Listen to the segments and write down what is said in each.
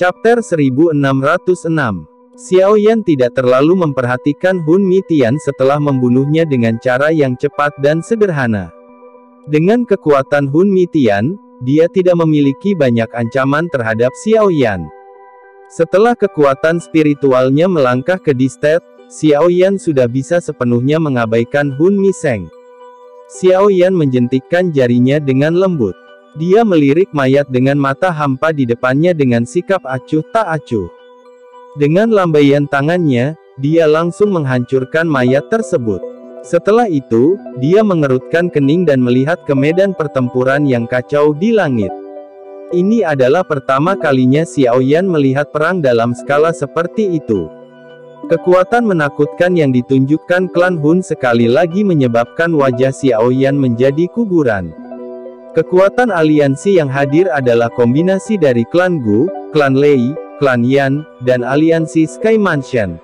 Chapter 1606. Xiao Yan tidak terlalu memperhatikan Hun Mi Tian setelah membunuhnya dengan cara yang cepat dan sederhana. Dengan kekuatan Hun Mi Tian, dia tidak memiliki banyak ancaman terhadap Xiao Yan. Setelah kekuatan spiritualnya melangkah ke Distet, Xiao Yan sudah bisa sepenuhnya mengabaikan Hun Mi Seng. Xiao Yan menjentikkan jarinya dengan lembut. Dia melirik mayat dengan mata hampa di depannya dengan sikap acuh tak acuh. Dengan lambaian tangannya, dia langsung menghancurkan mayat tersebut. Setelah itu, dia mengerutkan kening dan melihat ke medan pertempuran yang kacau di langit. Ini adalah pertama kalinya Xiao Yan melihat perang dalam skala seperti itu. Kekuatan menakutkan yang ditunjukkan klan Hun sekali lagi menyebabkan wajah Xiao Yan menjadi kuburan. Kekuatan aliansi yang hadir adalah kombinasi dari klan Gu, klan Lei, klan Yan, dan aliansi Sky Mansion.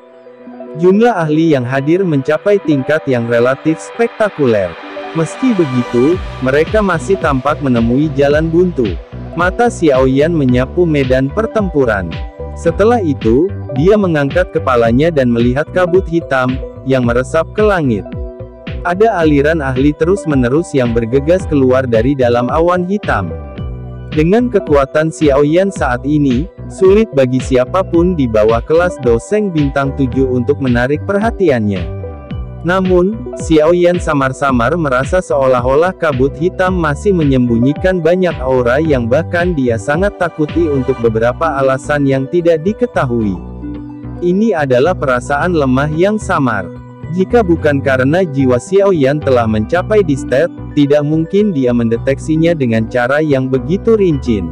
Jumlah ahli yang hadir mencapai tingkat yang relatif spektakuler. Meski begitu, mereka masih tampak menemui jalan buntu. Mata Xiao Yan menyapu medan pertempuran. Setelah itu, dia mengangkat kepalanya dan melihat kabut hitam yang meresap ke langit. Ada aliran ahli terus-menerus yang bergegas keluar dari dalam awan hitam. Dengan kekuatan Xiao Yan saat ini, sulit bagi siapapun di bawah kelas Doseng bintang 7 untuk menarik perhatiannya. Namun, Xiao Yan samar-samar merasa seolah-olah kabut hitam masih menyembunyikan banyak aura yang bahkan dia sangat takuti untuk beberapa alasan yang tidak diketahui. Ini adalah perasaan lemah yang samar. Jika bukan karena jiwa Xiao Yan telah mencapai Distet, tidak mungkin dia mendeteksinya dengan cara yang begitu rinci.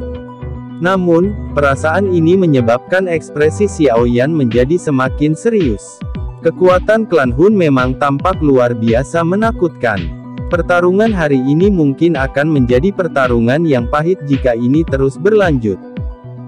Namun, perasaan ini menyebabkan ekspresi Xiao Yan menjadi semakin serius. Kekuatan klan Hun memang tampak luar biasa menakutkan. Pertarungan hari ini mungkin akan menjadi pertarungan yang pahit jika ini terus berlanjut.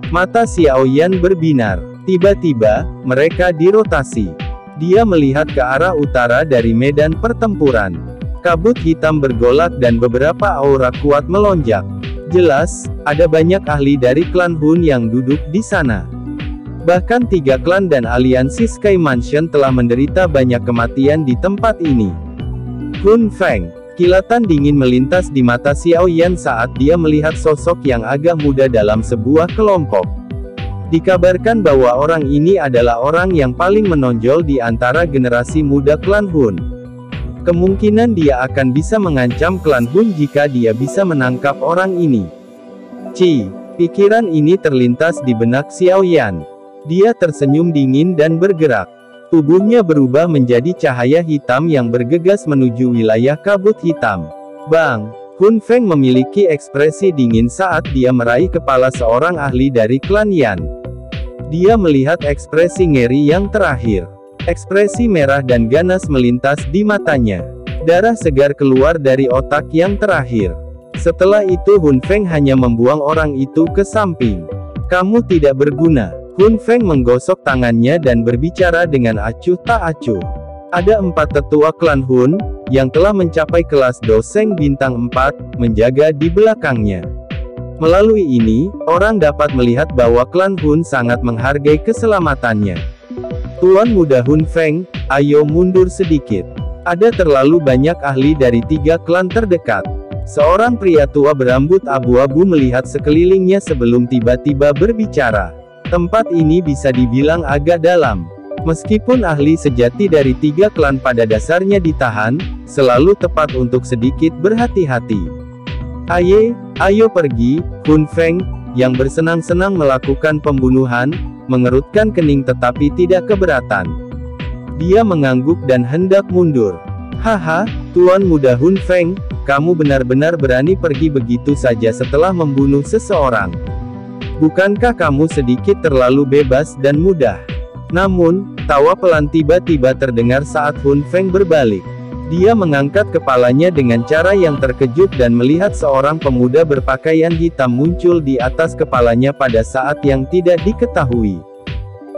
Mata Xiao Yan berbinar. Tiba-tiba, mereka dirotasi. Dia melihat ke arah utara dari medan pertempuran. Kabut hitam bergolak dan beberapa aura kuat melonjak. Jelas, ada banyak ahli dari klan Hun yang duduk di sana. Bahkan 3 klan dan aliansi Sky Mansion telah menderita banyak kematian di tempat ini. Hun Feng. Kilatan dingin melintas di mata Xiao Yan saat dia melihat sosok yang agak muda dalam sebuah kelompok. Dikabarkan bahwa orang ini adalah orang yang paling menonjol di antara generasi muda klan Hun. Kemungkinan dia akan bisa mengancam klan Hun jika dia bisa menangkap orang ini. Pikiran ini terlintas di benak Xiao Yan. Dia tersenyum dingin dan bergerak. Tubuhnya berubah menjadi cahaya hitam yang bergegas menuju wilayah kabut hitam. Bang! Hun Feng memiliki ekspresi dingin saat dia meraih kepala seorang ahli dari klan Yan. Dia melihat ekspresi ngeri yang terakhir. Ekspresi merah dan ganas melintas di matanya. Darah segar keluar dari otak yang terakhir. Setelah itu Hun Feng hanya membuang orang itu ke samping. Kamu tidak berguna. Hun Feng menggosok tangannya dan berbicara dengan acuh tak acuh. Ada 4 tetua klan Hun, yang telah mencapai kelas Doseng bintang 4, menjaga di belakangnya. Melalui ini, orang dapat melihat bahwa klan Hun sangat menghargai keselamatannya. Tuan muda Hun Feng, ayo mundur sedikit. Ada terlalu banyak ahli dari 3 klan terdekat. Seorang pria tua berambut abu-abu melihat sekelilingnya sebelum tiba-tiba berbicara. Tempat ini bisa dibilang agak dalam. Meskipun ahli sejati dari 3 klan pada dasarnya ditahan, selalu tepat untuk sedikit berhati-hati. Ayo pergi, Hun Feng, yang bersenang-senang melakukan pembunuhan, mengerutkan kening tetapi tidak keberatan. Dia mengangguk dan hendak mundur. Haha, Tuan muda Hun Feng, kamu benar-benar berani pergi begitu saja setelah membunuh seseorang. Bukankah kamu sedikit terlalu bebas dan mudah? Namun, tawa pelan tiba-tiba terdengar saat Hun Feng berbalik. Dia mengangkat kepalanya dengan cara yang terkejut dan melihat seorang pemuda berpakaian hitam muncul di atas kepalanya pada saat yang tidak diketahui.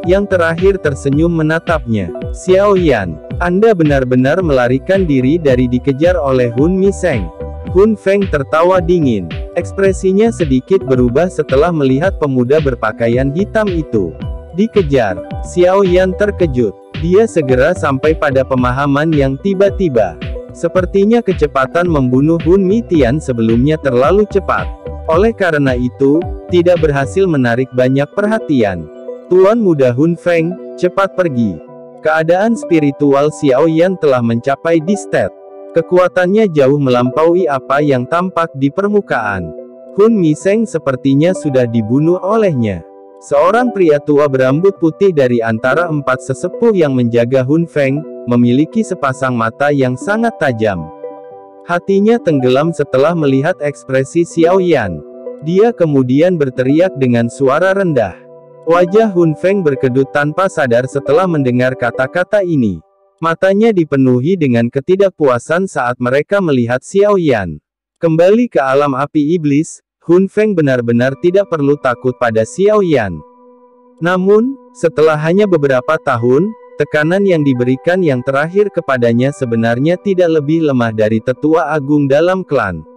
Yang terakhir tersenyum menatapnya. Xiao Yan, Anda benar-benar melarikan diri dari dikejar oleh Hun Mi Seng. Hun Feng tertawa dingin. Ekspresinya sedikit berubah setelah melihat pemuda berpakaian hitam itu dikejar. Xiao Yan terkejut. Dia segera sampai pada pemahaman yang tiba-tiba. Sepertinya kecepatan membunuh Hun Mitian sebelumnya terlalu cepat. Oleh karena itu, tidak berhasil menarik banyak perhatian. Tuan muda Hun Feng, cepat pergi. Keadaan spiritual Xiao Yan telah mencapai di state. Kekuatannya jauh melampaui apa yang tampak di permukaan. Hun Miseng sepertinya sudah dibunuh olehnya. Seorang pria tua berambut putih dari antara 4 sesepuh yang menjaga Hun Feng, memiliki sepasang mata yang sangat tajam. Hatinya tenggelam setelah melihat ekspresi Xiao Yan. Dia kemudian berteriak dengan suara rendah. Wajah Hun Feng berkedut tanpa sadar setelah mendengar kata-kata ini. Matanya dipenuhi dengan ketidakpuasan saat mereka melihat Xiao Yan. Kembali ke alam api iblis, Hun Feng benar-benar tidak perlu takut pada Xiao Yan. Namun, setelah hanya beberapa tahun, tekanan yang diberikan yang terakhir kepadanya sebenarnya tidak lebih lemah dari tetua agung dalam klan.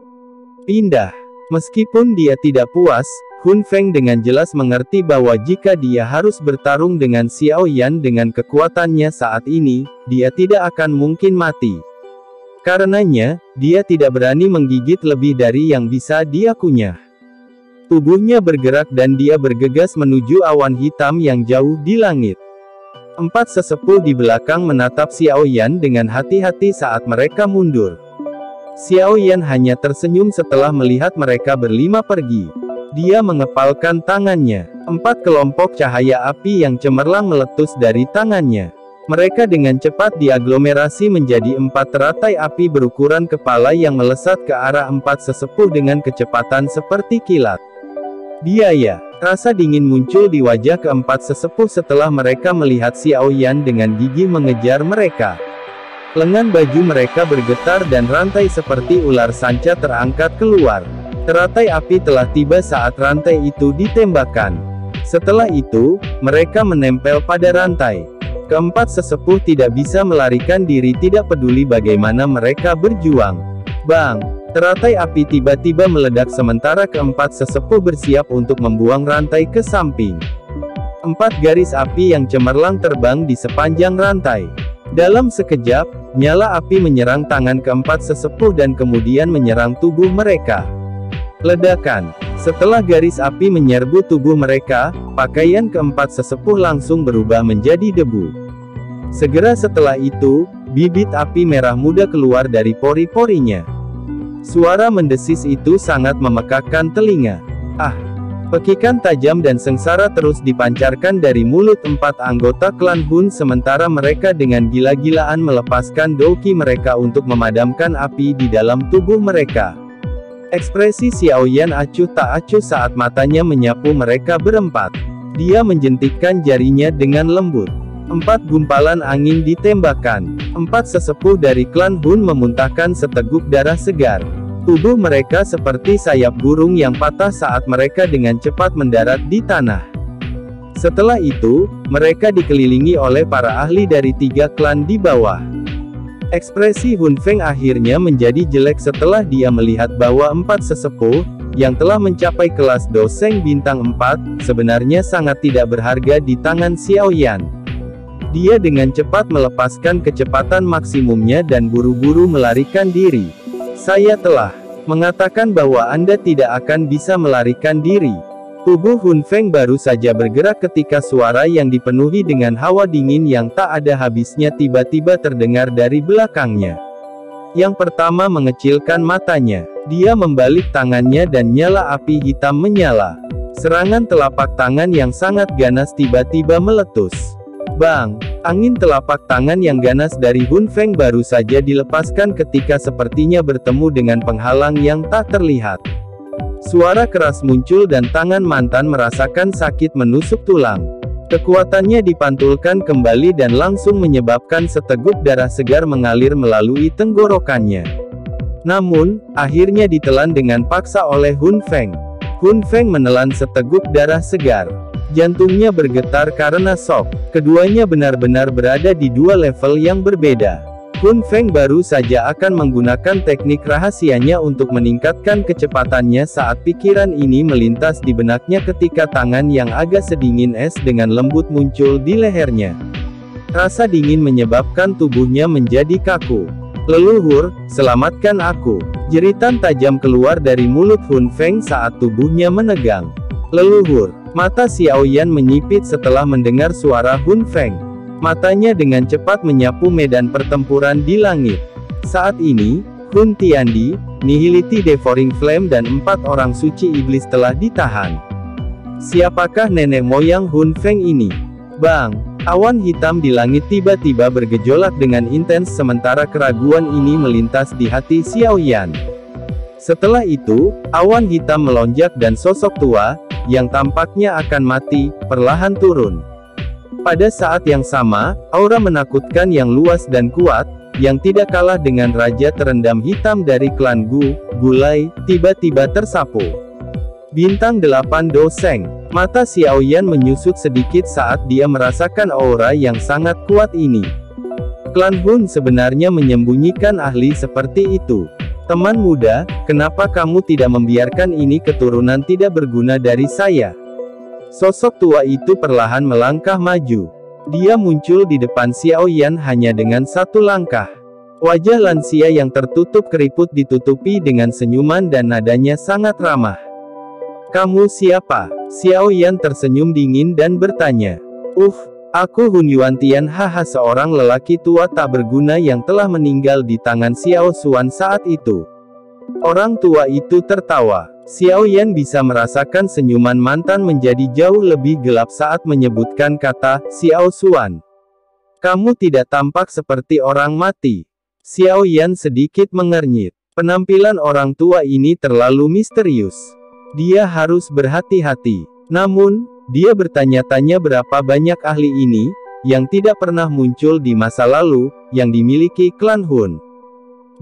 Pindah. Meskipun dia tidak puas, Hun Feng dengan jelas mengerti bahwa jika dia harus bertarung dengan Xiao Yan dengan kekuatannya saat ini, dia tidak akan mungkin mati. Karenanya, dia tidak berani menggigit lebih dari yang bisa dia kunyah. Tubuhnya bergerak dan dia bergegas menuju awan hitam yang jauh di langit. 4 sesepuh di belakang menatap Xiao Yan dengan hati-hati saat mereka mundur. Xiao Yan hanya tersenyum setelah melihat mereka berlima pergi. Dia mengepalkan tangannya. 4 kelompok cahaya api yang cemerlang meletus dari tangannya. Mereka dengan cepat diaglomerasi menjadi 4 teratai api berukuran kepala yang melesat ke arah 4 sesepuh dengan kecepatan seperti kilat. Biaya. Rasa dingin muncul di wajah keempat sesepuh setelah mereka melihat Xiao Yan dengan gigih mengejar mereka. Lengan baju mereka bergetar dan rantai seperti ular sanca terangkat keluar. Teratai api telah tiba saat rantai itu ditembakkan. Setelah itu, mereka menempel pada rantai. Keempat sesepuh tidak bisa melarikan diri tidak peduli bagaimana mereka berjuang. Bang! Teratai api tiba-tiba meledak sementara keempat sesepuh bersiap untuk membuang rantai ke samping. 4 garis api yang cemerlang terbang di sepanjang rantai. Dalam sekejap, nyala api menyerang tangan keempat sesepuh dan kemudian menyerang tubuh mereka. Ledakan. Setelah garis api menyerbu tubuh mereka, pakaian keempat sesepuh langsung berubah menjadi debu. Segera setelah itu, bibit api merah muda keluar dari pori-porinya. Suara mendesis itu sangat memekakkan telinga. Ah! Pekikan tajam dan sengsara terus dipancarkan dari mulut 4 anggota klan Hun sementara mereka dengan gila-gilaan melepaskan douki mereka untuk memadamkan api di dalam tubuh mereka. Ekspresi Xiao Yan acuh tak acuh saat matanya menyapu mereka berempat. Dia menjentikkan jarinya dengan lembut. 4 gumpalan angin ditembakkan. 4 sesepuh dari klan Hun memuntahkan seteguk darah segar. Tubuh mereka seperti sayap burung yang patah saat mereka dengan cepat mendarat di tanah. Setelah itu, mereka dikelilingi oleh para ahli dari 3 klan di bawah. Ekspresi Hun Feng akhirnya menjadi jelek setelah dia melihat bahwa 4 sesepuh, yang telah mencapai kelas Doseng bintang 4, sebenarnya sangat tidak berharga di tangan Xiao Yan. Dia dengan cepat melepaskan kecepatan maksimumnya dan buru-buru melarikan diri. Saya telah mengatakan bahwa Anda tidak akan bisa melarikan diri. Tubuh Hun Feng baru saja bergerak ketika suara yang dipenuhi dengan hawa dingin yang tak ada habisnya tiba-tiba terdengar dari belakangnya. Yang pertama mengecilkan matanya. Dia membalik tangannya dan nyala api hitam menyala. Serangan telapak tangan yang sangat ganas tiba-tiba meletus. Bang! Angin telapak tangan yang ganas dari Hun Feng baru saja dilepaskan ketika sepertinya bertemu dengan penghalang yang tak terlihat. Suara keras muncul dan tangan mantan merasakan sakit menusuk tulang. Kekuatannya dipantulkan kembali dan langsung menyebabkan seteguk darah segar mengalir melalui tenggorokannya. Namun, akhirnya ditelan dengan paksa oleh Hun Feng. Hun Feng menelan seteguk darah segar. Jantungnya bergetar karena shock. Keduanya benar-benar berada di 2 level yang berbeda. Hun Feng baru saja akan menggunakan teknik rahasianya untuk meningkatkan kecepatannya saat pikiran ini melintas di benaknya ketika tangan yang agak sedingin es dengan lembut muncul di lehernya. Rasa dingin menyebabkan tubuhnya menjadi kaku. "Leluhur, selamatkan aku!" Jeritan tajam keluar dari mulut Hun Feng saat tubuhnya menegang. "Leluhur!" Mata Xiaoyan menyipit setelah mendengar suara Hun Feng. Matanya dengan cepat menyapu medan pertempuran di langit. Saat ini, Hun Tiandi, Nihility Devouring Flame dan 4 orang suci iblis telah ditahan. Siapakah nenek moyang Hun Feng ini? Bang! Awan hitam di langit tiba-tiba bergejolak dengan intens sementara keraguan ini melintas di hati Xiaoyan. Setelah itu, awan hitam melonjak dan sosok tua, yang tampaknya akan mati, perlahan turun. Pada saat yang sama, aura menakutkan yang luas dan kuat, yang tidak kalah dengan raja terendam hitam dari klan Gu, Gulai, tiba-tiba tersapu. Bintang 8 Doseng. Mata Xiaoyan menyusut sedikit saat dia merasakan aura yang sangat kuat ini. Klan Hun sebenarnya menyembunyikan ahli seperti itu. "Teman muda, kenapa kamu tidak membiarkan ini keturunan tidak berguna dari saya?" Sosok tua itu perlahan melangkah maju. Dia muncul di depan Xiaoyan hanya dengan satu langkah. Wajah lansia yang tertutup keriput ditutupi dengan senyuman dan nadanya sangat ramah. "Kamu siapa?" Xiaoyan tersenyum dingin dan bertanya. Aku Hun Yuantian." Haha, seorang lelaki tua tak berguna yang telah meninggal di tangan Xiao Xuan saat itu. Orang tua itu tertawa. Xiaoyan bisa merasakan senyuman mantan menjadi jauh lebih gelap saat menyebutkan kata, "Xiao Xuan. Kamu tidak tampak seperti orang mati." Xiaoyan sedikit mengernyit. Penampilan orang tua ini terlalu misterius. Dia harus berhati-hati. Namun, dia bertanya-tanya berapa banyak ahli ini, yang tidak pernah muncul di masa lalu, yang dimiliki klan Hun.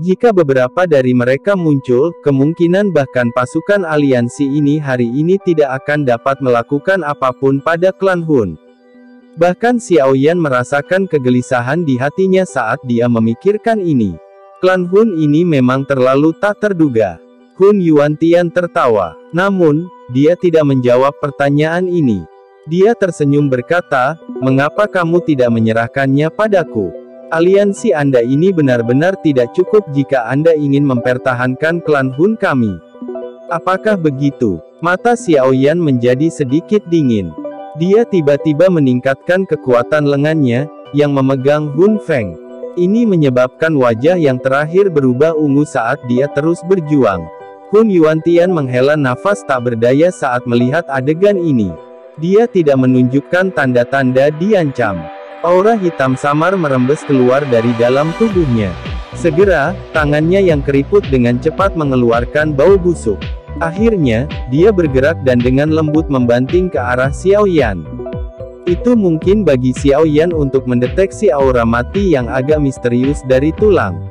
Jika beberapa dari mereka muncul, kemungkinan bahkan pasukan aliansi ini hari ini tidak akan dapat melakukan apapun pada klan Hun. Bahkan Xiaoyan merasakan kegelisahan di hatinya saat dia memikirkan ini. Klan Hun ini memang terlalu tak terduga. Hun Yuantian tertawa. Namun, dia tidak menjawab pertanyaan ini. Dia tersenyum berkata, "Mengapa kamu tidak menyerahkannya padaku? Aliansi Anda ini benar-benar tidak cukup jika Anda ingin mempertahankan klan Hun kami." "Apakah begitu?" Mata Xiaoyan menjadi sedikit dingin. Dia tiba-tiba meningkatkan kekuatan lengannya, yang memegang Hun Feng. Ini menyebabkan wajah yang terakhir berubah ungu saat dia terus berjuang. Hun Yuantian menghela nafas tak berdaya saat melihat adegan ini. Dia tidak menunjukkan tanda-tanda diancam. Aura hitam samar merembes keluar dari dalam tubuhnya. Segera, tangannya yang keriput dengan cepat mengeluarkan bau busuk. Akhirnya, dia bergerak dan dengan lembut membanting ke arah Xiaoyan. Itu mungkin bagi Xiaoyan untuk mendeteksi aura mati yang agak misterius dari tulang.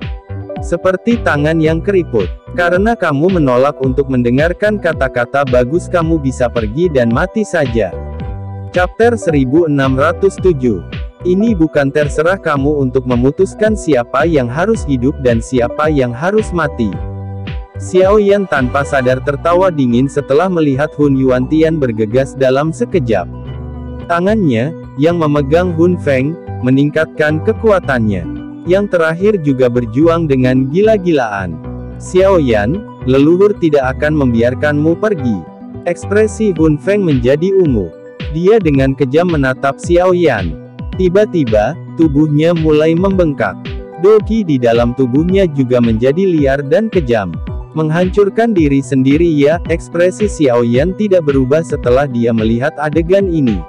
Seperti tangan yang keriput. "Karena kamu menolak untuk mendengarkan kata-kata bagus, kamu bisa pergi dan mati saja." Chapter 1607. Ini bukan terserah kamu untuk memutuskan siapa yang harus hidup dan siapa yang harus mati. Xiaoyan tanpa sadar tertawa dingin setelah melihat Hun Yuantian bergegas dalam sekejap. Tangannya, yang memegang Hun Feng, meningkatkan kekuatannya. Yang terakhir juga berjuang dengan gila-gilaan. "Xiaoyan, leluhur tidak akan membiarkanmu pergi." Ekspresi Hun Feng menjadi ungu. Dia dengan kejam menatap Xiaoyan. Tiba-tiba, tubuhnya mulai membengkak. Doqi di dalam tubuhnya juga menjadi liar dan kejam. Menghancurkan diri sendiri ya, ekspresi Xiaoyan tidak berubah setelah dia melihat adegan ini.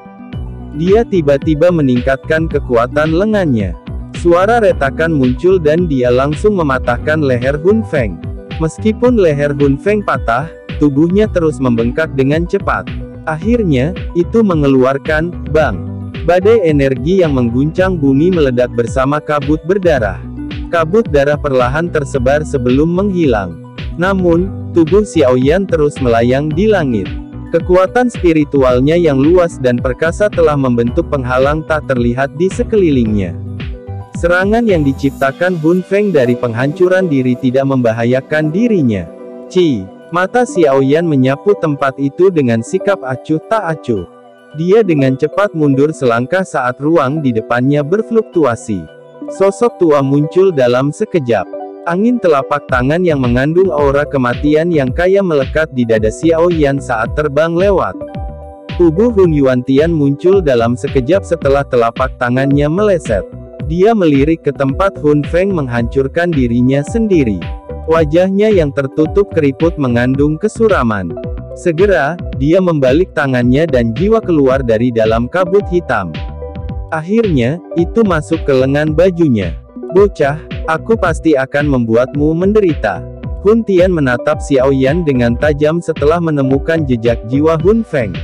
Dia tiba-tiba meningkatkan kekuatan lengannya. Suara retakan muncul dan dia langsung mematahkan leher Hun Feng. Meskipun leher Hun Feng patah, tubuhnya terus membengkak dengan cepat. Akhirnya, itu mengeluarkan, bang. Badai energi yang mengguncang bumi meledak bersama kabut berdarah. Kabut darah perlahan tersebar sebelum menghilang. Namun, tubuh Xiaoyan terus melayang di langit. Kekuatan spiritualnya yang luas dan perkasa telah membentuk penghalang tak terlihat di sekelilingnya. Serangan yang diciptakan Hun Feng dari penghancuran diri tidak membahayakan dirinya. Mata Xiaoyan menyapu tempat itu dengan sikap acuh tak acuh. Dia dengan cepat mundur selangkah saat ruang di depannya berfluktuasi. Sosok tua muncul dalam sekejap. Angin telapak tangan yang mengandung aura kematian yang kaya melekat di dada Xiaoyan saat terbang lewat. Tubuh Hun Yuantian muncul dalam sekejap setelah telapak tangannya meleset. Dia melirik ke tempat Hun Feng menghancurkan dirinya sendiri. Wajahnya yang tertutup keriput mengandung kesuraman. Segera, dia membalik tangannya dan jiwa keluar dari dalam kabut hitam. Akhirnya, itu masuk ke lengan bajunya. Bocah, aku pasti akan membuatmu menderita. Hun Tian menatap Xiaoyan dengan tajam setelah menemukan jejak jiwa Hun Feng.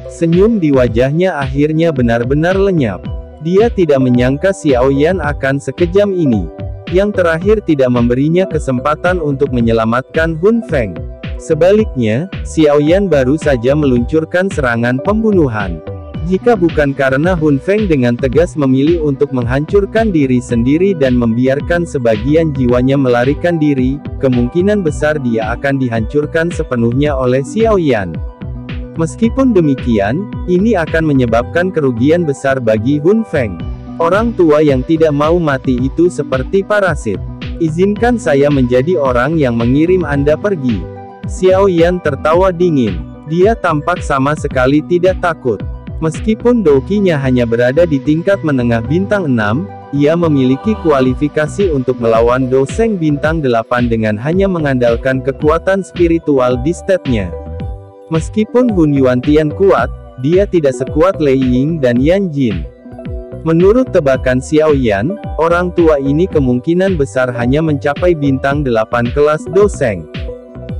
Senyum di wajahnya akhirnya benar-benar lenyap. Dia tidak menyangka Xiaoyan akan sekejam ini. Yang terakhir tidak memberinya kesempatan untuk menyelamatkan Hun Feng. Sebaliknya, Xiaoyan baru saja meluncurkan serangan pembunuhan. Jika bukan karena Hun Feng dengan tegas memilih untuk menghancurkan diri sendiri dan membiarkan sebagian jiwanya melarikan diri, kemungkinan besar dia akan dihancurkan sepenuhnya oleh Xiaoyan. Meskipun demikian, ini akan menyebabkan kerugian besar bagi Hun Feng. Orang tua yang tidak mau mati itu seperti parasit. Izinkan saya menjadi orang yang mengirim Anda pergi. Xiaoyan tertawa dingin. Dia tampak sama sekali tidak takut. Meskipun dokinya hanya berada di tingkat menengah bintang 6, ia memiliki kualifikasi untuk melawan Doseng bintang 8 dengan hanya mengandalkan kekuatan spiritual di state-nya. Meskipun Hun Yuantian kuat, dia tidak sekuat Lei Ying dan Yan Jin. Menurut tebakan Xiaoyan, orang tua ini kemungkinan besar hanya mencapai bintang 8 kelas Doseng.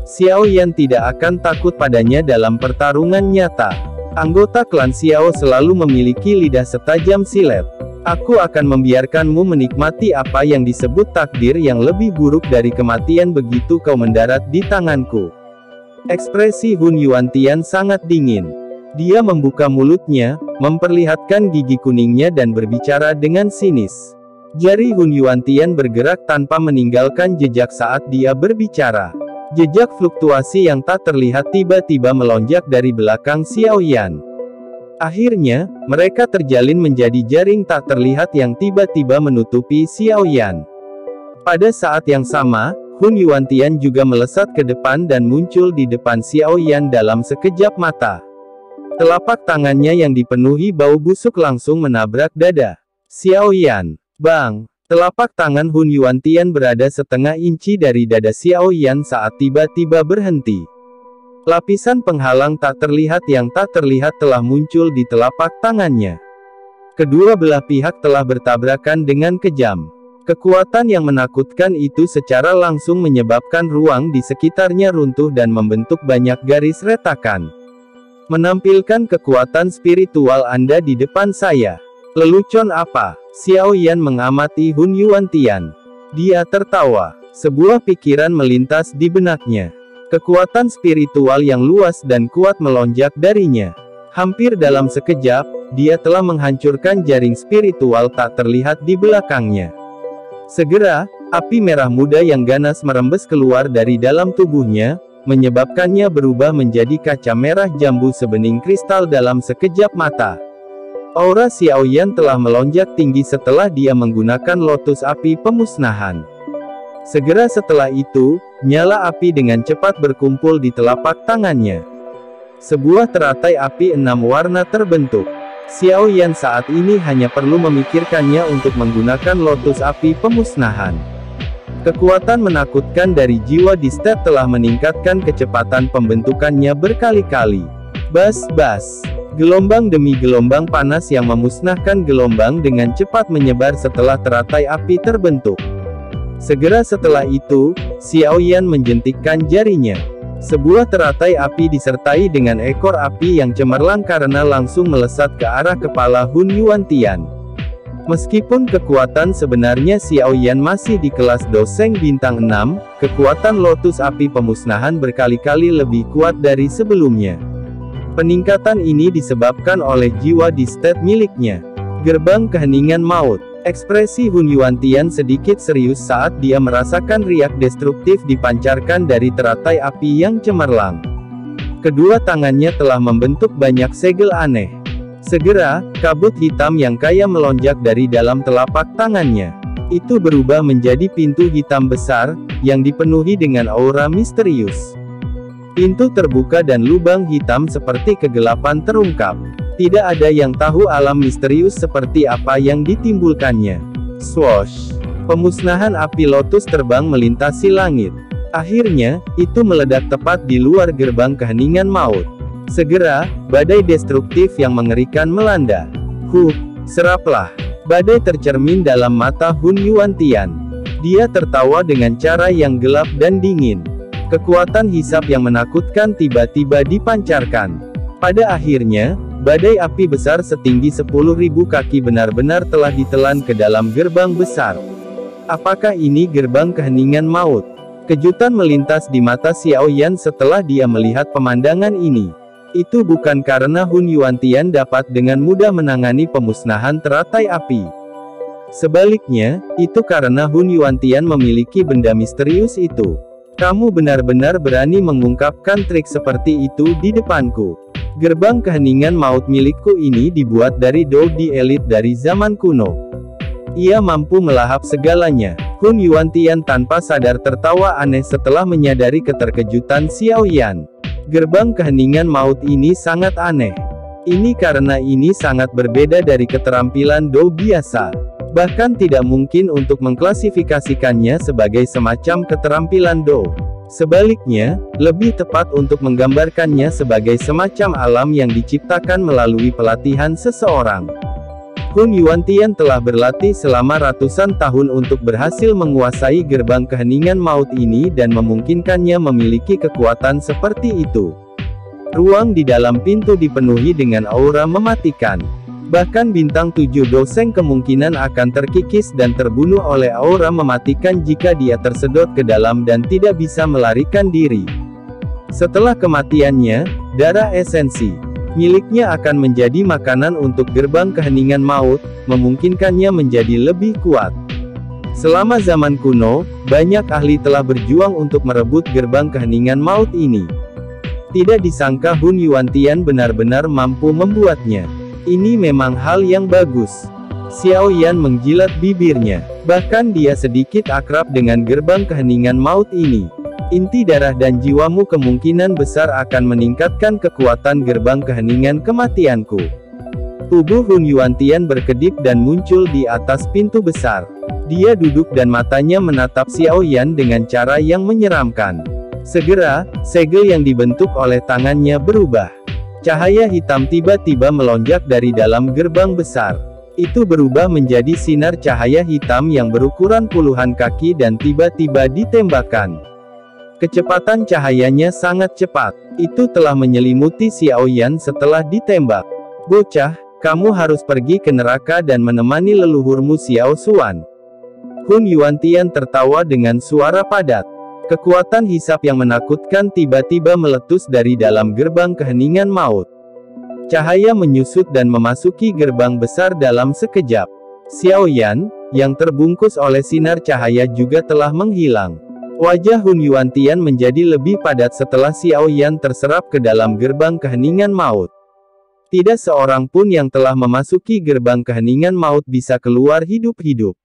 Xiaoyan tidak akan takut padanya dalam pertarungan nyata. Anggota klan Xiao selalu memiliki lidah setajam silet. Aku akan membiarkanmu menikmati apa yang disebut takdir yang lebih buruk dari kematian begitu kau mendarat di tanganku. Ekspresi Hun Yuantian sangat dingin. Dia membuka mulutnya, memperlihatkan gigi kuningnya dan berbicara dengan sinis. Jari Hun Yuantian bergerak tanpa meninggalkan jejak saat dia berbicara. Jejak fluktuasi yang tak terlihat tiba-tiba melonjak dari belakang Xiaoyan. Akhirnya, mereka terjalin menjadi jaring tak terlihat yang tiba-tiba menutupi Xiaoyan. Pada saat yang sama, Hun Yuantian juga melesat ke depan dan muncul di depan Xiaoyan dalam sekejap mata. Telapak tangannya yang dipenuhi bau busuk langsung menabrak dada Xiaoyan. Bang! Telapak tangan Hun Yuantian berada setengah inci dari dada Xiaoyan saat tiba-tiba berhenti. Lapisan penghalang tak terlihat yang tak terlihat telah muncul di telapak tangannya. Kedua belah pihak telah bertabrakan dengan kejam. Kekuatan yang menakutkan itu secara langsung menyebabkan ruang di sekitarnya runtuh dan membentuk banyak garis retakan. Menampilkan kekuatan spiritual Anda di depan saya. Lelucon apa? Xiaoyan mengamati Hun Yuantian. Dia tertawa. Sebuah pikiran melintas di benaknya. Kekuatan spiritual yang luas dan kuat melonjak darinya. Hampir dalam sekejap, dia telah menghancurkan jaring spiritual tak terlihat di belakangnya. Segera, api merah muda yang ganas merembes keluar dari dalam tubuhnya, menyebabkannya berubah menjadi kaca merah jambu sebening kristal dalam sekejap mata. Aura Xiaoyan telah melonjak tinggi setelah dia menggunakan lotus api pemusnahan. Segera setelah itu, nyala api dengan cepat berkumpul di telapak tangannya. Sebuah teratai api 6 warna terbentuk. Xiaoyan saat ini hanya perlu memikirkannya untuk menggunakan lotus api pemusnahan. Kekuatan menakutkan dari jiwa di state telah meningkatkan kecepatan pembentukannya berkali-kali. Bas-bas. Gelombang demi gelombang panas yang memusnahkan gelombang dengan cepat menyebar setelah teratai api terbentuk. Segera setelah itu, Xiaoyan menjentikkan jarinya. Sebuah teratai api disertai dengan ekor api yang cemerlang karena langsung melesat ke arah kepala Hun Yuantian. Meskipun kekuatan sebenarnya Xiaoyan masih di kelas Doseng bintang 6, kekuatan lotus api pemusnahan berkali-kali lebih kuat dari sebelumnya. Peningkatan ini disebabkan oleh jiwa di state miliknya. Gerbang keheningan maut. Ekspresi Hun Yuantian sedikit serius saat dia merasakan riak destruktif dipancarkan dari teratai api yang cemerlang. Kedua tangannya telah membentuk banyak segel aneh. Segera, kabut hitam yang kaya melonjak dari dalam telapak tangannya. Itu berubah menjadi pintu hitam besar, yang dipenuhi dengan aura misterius. Pintu terbuka dan lubang hitam seperti kegelapan terungkap. Tidak ada yang tahu alam misterius seperti apa yang ditimbulkannya. Swoosh! Pemusnahan api lotus terbang melintasi langit. Akhirnya, itu meledak tepat di luar gerbang keheningan maut. Segera, badai destruktif yang mengerikan melanda. Seraplah. Badai tercermin dalam mata Hun Yuantian. Dia tertawa dengan cara yang gelap dan dingin. Kekuatan hisap yang menakutkan tiba-tiba dipancarkan. Pada akhirnya, badai api besar setinggi 10.000 kaki benar-benar telah ditelan ke dalam gerbang besar. Apakah ini gerbang keheningan maut? Kejutan melintas di mata Xiao Yan setelah dia melihat pemandangan ini. Itu bukan karena Hun Yuantian dapat dengan mudah menangani pemusnahan teratai api. Sebaliknya, itu karena Hun Yuantian memiliki benda misterius itu. Kamu benar-benar berani mengungkapkan trik seperti itu di depanku. Gerbang keheningan maut milikku ini dibuat dari Doudi elit dari zaman kuno. Ia mampu melahap segalanya. Hun Yuantian tanpa sadar tertawa aneh setelah menyadari keterkejutan Xiao Yan. Gerbang keheningan maut ini sangat aneh. Ini karena ini sangat berbeda dari keterampilan Do biasa. Bahkan tidak mungkin untuk mengklasifikasikannya sebagai semacam keterampilan Do. Sebaliknya, lebih tepat untuk menggambarkannya sebagai semacam alam yang diciptakan melalui pelatihan seseorang. Hun Yuantian telah berlatih selama ratusan tahun untuk berhasil menguasai gerbang keheningan maut ini dan memungkinkannya memiliki kekuatan seperti itu. Ruang di dalam pintu dipenuhi dengan aura mematikan. Bahkan bintang 7 doseng kemungkinan akan terkikis dan terbunuh oleh aura mematikan jika dia tersedot ke dalam dan tidak bisa melarikan diri. Setelah kematiannya, darah esensi miliknya akan menjadi makanan untuk gerbang keheningan maut, memungkinkannya menjadi lebih kuat. Selama zaman kuno, banyak ahli telah berjuang untuk merebut gerbang keheningan maut ini. Tidak disangka Hun Yuantian benar-benar mampu membuatnya. Ini memang hal yang bagus. Xiao Yan menjilat bibirnya. Bahkan dia sedikit akrab dengan gerbang keheningan maut ini. Inti darah dan jiwamu kemungkinan besar akan meningkatkan kekuatan gerbang keheningan kematianku. Tubuh Hun Yuantian berkedip dan muncul di atas pintu besar. Dia duduk dan matanya menatap Xiao Yan dengan cara yang menyeramkan. Segera, segel yang dibentuk oleh tangannya berubah. Cahaya hitam tiba-tiba melonjak dari dalam gerbang besar. Itu berubah menjadi sinar cahaya hitam yang berukuran puluhan kaki dan tiba-tiba ditembakkan. Kecepatan cahayanya sangat cepat. Itu telah menyelimuti Xiao Yan setelah ditembak. Bocah, kamu harus pergi ke neraka dan menemani leluhurmu Xiao Xuan. Hun Yuantian tertawa dengan suara padat. Kekuatan hisap yang menakutkan tiba-tiba meletus dari dalam gerbang keheningan maut. Cahaya menyusut dan memasuki gerbang besar dalam sekejap. Xiao Yan, yang terbungkus oleh sinar cahaya juga telah menghilang. Wajah Hun Yuantian menjadi lebih padat setelah Xiao Yan terserap ke dalam gerbang keheningan maut. Tidak seorang pun yang telah memasuki gerbang keheningan maut bisa keluar hidup-hidup.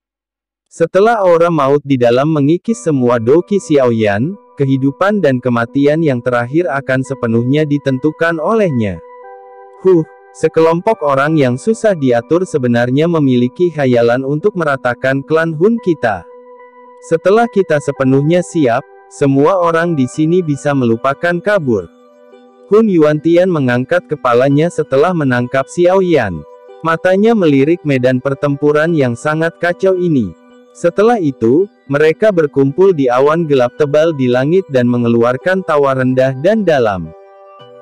Setelah aura maut di dalam mengikis semua doki Xiao Yan, kehidupan dan kematian yang terakhir akan sepenuhnya ditentukan olehnya. Sekelompok orang yang susah diatur sebenarnya memiliki khayalan untuk meratakan klan Hun kita. Setelah kita sepenuhnya siap, semua orang di sini bisa melupakan kabur. Hun Yuantian mengangkat kepalanya setelah menangkap Xiao Yan. Matanya melirik medan pertempuran yang sangat kacau ini. Setelah itu, mereka berkumpul di awan gelap tebal di langit dan mengeluarkan tawa rendah dan dalam.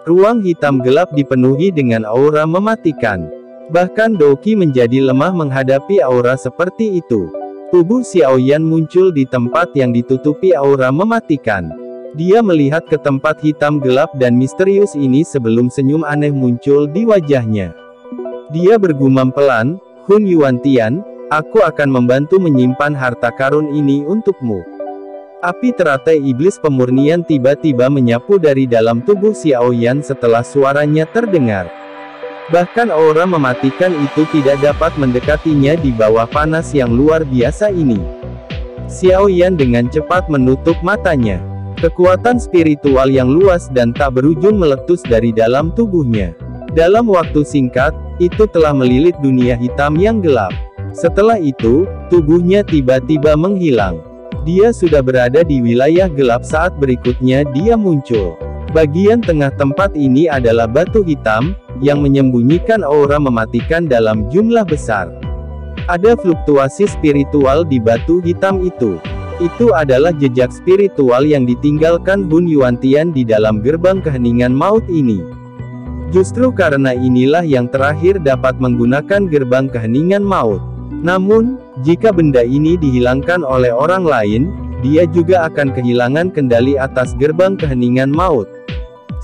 Ruang hitam gelap dipenuhi dengan aura mematikan. Bahkan Doki menjadi lemah menghadapi aura seperti itu. Tubuh Xiao Yan muncul di tempat yang ditutupi aura mematikan. Dia melihat ke tempat hitam gelap dan misterius ini sebelum senyum aneh muncul di wajahnya. Dia bergumam pelan, Hun Yuantian, Aku akan membantu menyimpan harta karun ini untukmu. Api teratai iblis pemurnian tiba-tiba menyapu dari dalam tubuh Xiao Yan setelah suaranya terdengar. Bahkan aura mematikan itu tidak dapat mendekatinya di bawah panas yang luar biasa ini. Xiao Yan dengan cepat menutup matanya. Kekuatan spiritual yang luas dan tak berujung meletus dari dalam tubuhnya. Dalam waktu singkat, itu telah melilit dunia hitam yang gelap. Setelah itu, tubuhnya tiba-tiba menghilang. Dia sudah berada di wilayah gelap saat berikutnya dia muncul. Bagian tengah tempat ini adalah batu hitam, yang menyembunyikan aura mematikan dalam jumlah besar. Ada fluktuasi spiritual di batu hitam itu. Itu adalah jejak spiritual yang ditinggalkan Hun Yuantian di dalam gerbang keheningan maut ini. Justru karena inilah yang terakhir dapat menggunakan gerbang keheningan maut. Namun, jika benda ini dihilangkan oleh orang lain, dia juga akan kehilangan kendali atas gerbang keheningan maut.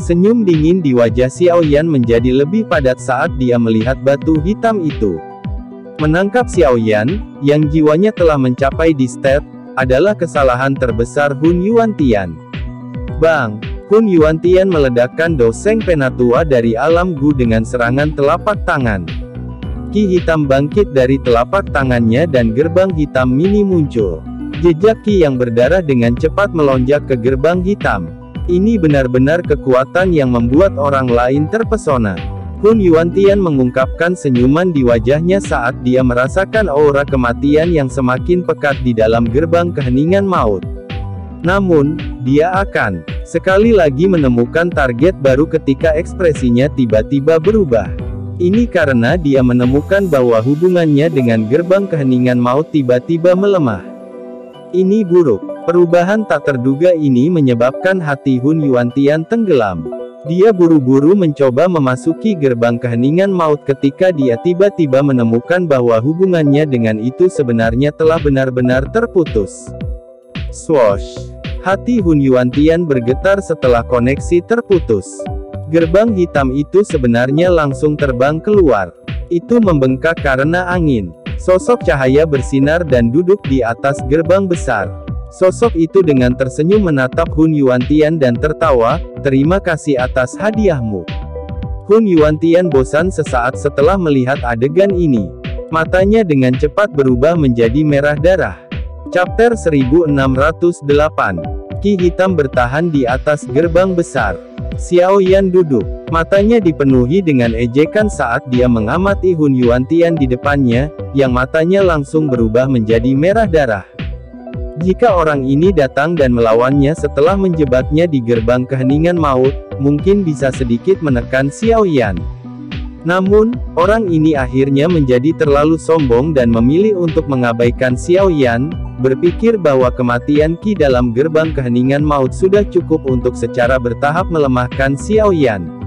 Senyum dingin di wajah Xiao Yan menjadi lebih padat saat dia melihat batu hitam itu. Menangkap Xiao Yan, yang jiwanya telah mencapai di state, adalah kesalahan terbesar Hun Yuantian. Bang! Hun Yuantian meledakkan doseng penatua dari alam Gu dengan serangan telapak tangan. Ki hitam bangkit dari telapak tangannya dan gerbang hitam mini muncul. Jejak ki yang berdarah dengan cepat melonjak ke gerbang hitam. Ini benar-benar kekuatan yang membuat orang lain terpesona. Hun Yuantian mengungkapkan senyuman di wajahnya saat dia merasakan aura kematian yang semakin pekat di dalam gerbang keheningan maut. Namun, dia akan sekali lagi menemukan target baru ketika ekspresinya tiba-tiba berubah. Ini karena dia menemukan bahwa hubungannya dengan gerbang keheningan maut tiba-tiba melemah. Ini buruk. Perubahan tak terduga ini menyebabkan hati Hun Yuantian tenggelam. Dia buru-buru mencoba memasuki gerbang keheningan maut ketika dia tiba-tiba menemukan bahwa hubungannya dengan itu sebenarnya telah benar-benar terputus. Swoosh! Hati Hun Yuantian bergetar setelah koneksi terputus. Gerbang hitam itu sebenarnya langsung terbang keluar. Itu membengkak karena angin. Sosok cahaya bersinar dan duduk di atas gerbang besar. Sosok itu dengan tersenyum menatap Hun Yuantian dan tertawa, "Terima kasih atas hadiahmu." Hun Yuantian bosan sesaat setelah melihat adegan ini. Matanya dengan cepat berubah menjadi merah darah. Chapter 1608. Ki hitam bertahan di atas gerbang besar. Xiao Yan duduk. Matanya dipenuhi dengan ejekan saat dia mengamati Hun Yuantian di depannya, yang matanya langsung berubah menjadi merah darah. Jika orang ini datang dan melawannya setelah menjebaknya di gerbang keheningan maut, mungkin bisa sedikit menekan Xiao Yan. Namun, orang ini akhirnya menjadi terlalu sombong dan memilih untuk mengabaikan Xiao Yan, berpikir bahwa kematian Qi dalam gerbang keheningan maut sudah cukup untuk secara bertahap melemahkan Xiao Yan.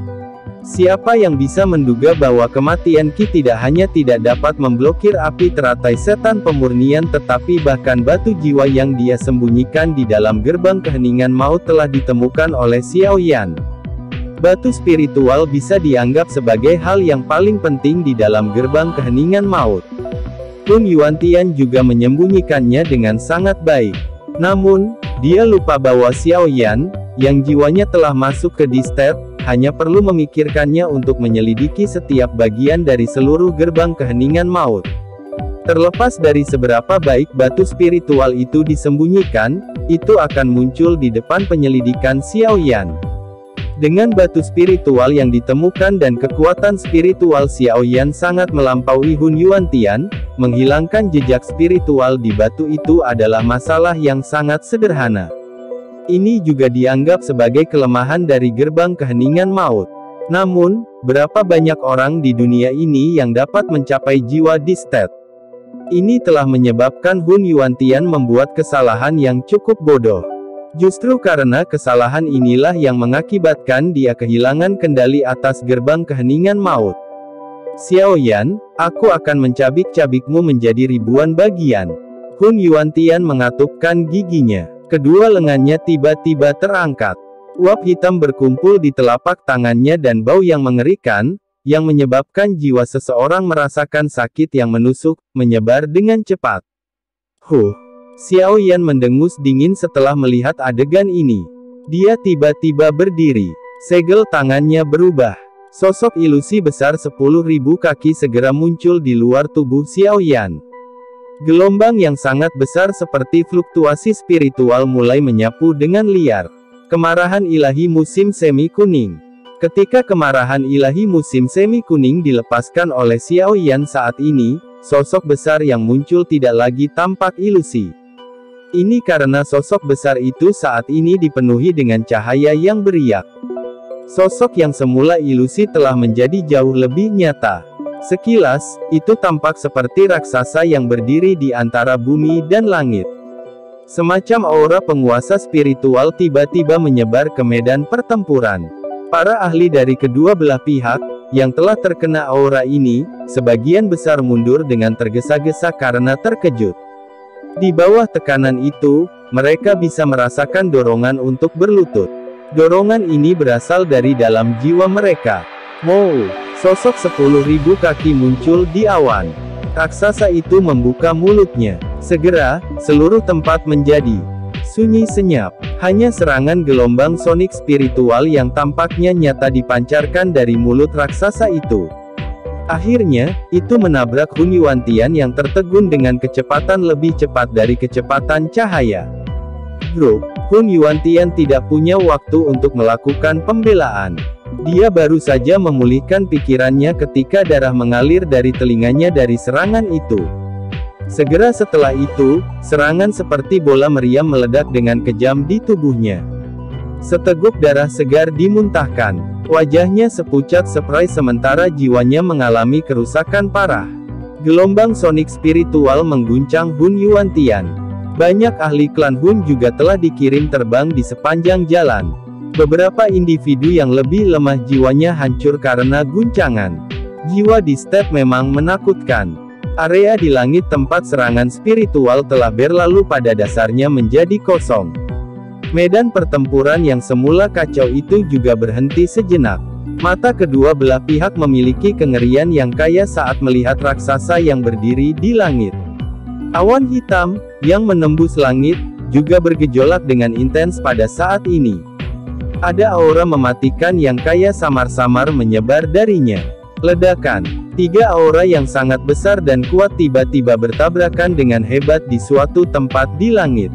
Siapa yang bisa menduga bahwa kematian Qi tidak hanya tidak dapat memblokir api teratai setan pemurnian tetapi bahkan batu jiwa yang dia sembunyikan di dalam gerbang keheningan maut telah ditemukan oleh Xiao Yan. Batu spiritual bisa dianggap sebagai hal yang paling penting di dalam gerbang keheningan maut. Hun Yuantian juga menyembunyikannya dengan sangat baik. Namun, dia lupa bahwa Xiao Yan, yang jiwanya telah masuk ke D-State, hanya perlu memikirkannya untuk menyelidiki setiap bagian dari seluruh gerbang keheningan maut. Terlepas dari seberapa baik batu spiritual itu disembunyikan, itu akan muncul di depan penyelidikan Xiao Yan. Dengan batu spiritual yang ditemukan dan kekuatan spiritual Xiao Yan sangat melampaui Hun Yuantian, menghilangkan jejak spiritual di batu itu adalah masalah yang sangat sederhana. Ini juga dianggap sebagai kelemahan dari gerbang keheningan maut. Namun, berapa banyak orang di dunia ini yang dapat mencapai jiwa D-State? Ini telah menyebabkan Hun Yuantian membuat kesalahan yang cukup bodoh. Justru karena kesalahan inilah yang mengakibatkan dia kehilangan kendali atas gerbang keheningan maut. Xiao Yan, aku akan mencabik-cabikmu menjadi ribuan bagian. Hun Yuantian mengatupkan giginya. Kedua lengannya tiba-tiba terangkat. Uap hitam berkumpul di telapak tangannya dan bau yang mengerikan, yang menyebabkan jiwa seseorang merasakan sakit yang menusuk, menyebar dengan cepat. Xiao Yan mendengus dingin setelah melihat adegan ini. Dia tiba-tiba berdiri. Segel tangannya berubah. Sosok ilusi besar 10.000 kaki segera muncul di luar tubuh Xiao Yan. Gelombang yang sangat besar seperti fluktuasi spiritual mulai menyapu dengan liar. Kemarahan ilahi musim semi kuning. Ketika kemarahan ilahi musim semi kuning dilepaskan oleh Xiao Yan saat ini, sosok besar yang muncul tidak lagi tampak ilusi. Ini karena sosok besar itu saat ini dipenuhi dengan cahaya yang beriak. Sosok yang semula ilusi telah menjadi jauh lebih nyata. Sekilas, itu tampak seperti raksasa yang berdiri di antara bumi dan langit. Semacam aura penguasa spiritual tiba-tiba menyebar ke medan pertempuran. Para ahli dari kedua belah pihak, yang telah terkena aura ini, sebagian besar mundur dengan tergesa-gesa karena terkejut. Di bawah tekanan itu, mereka bisa merasakan dorongan untuk berlutut. Dorongan ini berasal dari dalam jiwa mereka. Sosok 10.000 kaki muncul di awan. Raksasa itu membuka mulutnya. Segera, seluruh tempat menjadi sunyi senyap. Hanya serangan gelombang sonik spiritual yang tampaknya nyata dipancarkan dari mulut raksasa itu. Akhirnya, itu menabrak Hun Yuantian yang tertegun dengan kecepatan lebih cepat dari kecepatan cahaya. Hun Yuantian tidak punya waktu untuk melakukan pembelaan. Dia baru saja memulihkan pikirannya ketika darah mengalir dari telinganya dari serangan itu. Segera setelah itu, serangan seperti bola meriam meledak dengan kejam di tubuhnya. Seteguk darah segar dimuntahkan. Wajahnya sepucat spray sementara jiwanya mengalami kerusakan parah. Gelombang sonik spiritual mengguncang Hun Yuantian. Banyak ahli klan Hun juga telah dikirim terbang di sepanjang jalan. Beberapa individu yang lebih lemah jiwanya hancur karena guncangan. Jiwa di step memang menakutkan. Area di langit tempat serangan spiritual telah berlalu pada dasarnya menjadi kosong. Medan pertempuran yang semula kacau itu juga berhenti sejenak. Mata kedua belah pihak memiliki kengerian yang kaya saat melihat raksasa yang berdiri di langit. Awan hitam, yang menembus langit, juga bergejolak dengan intens pada saat ini. Ada aura mematikan yang kaya samar-samar menyebar darinya. Ledakan. 3 aura yang sangat besar dan kuat tiba-tiba bertabrakan dengan hebat di suatu tempat di langit.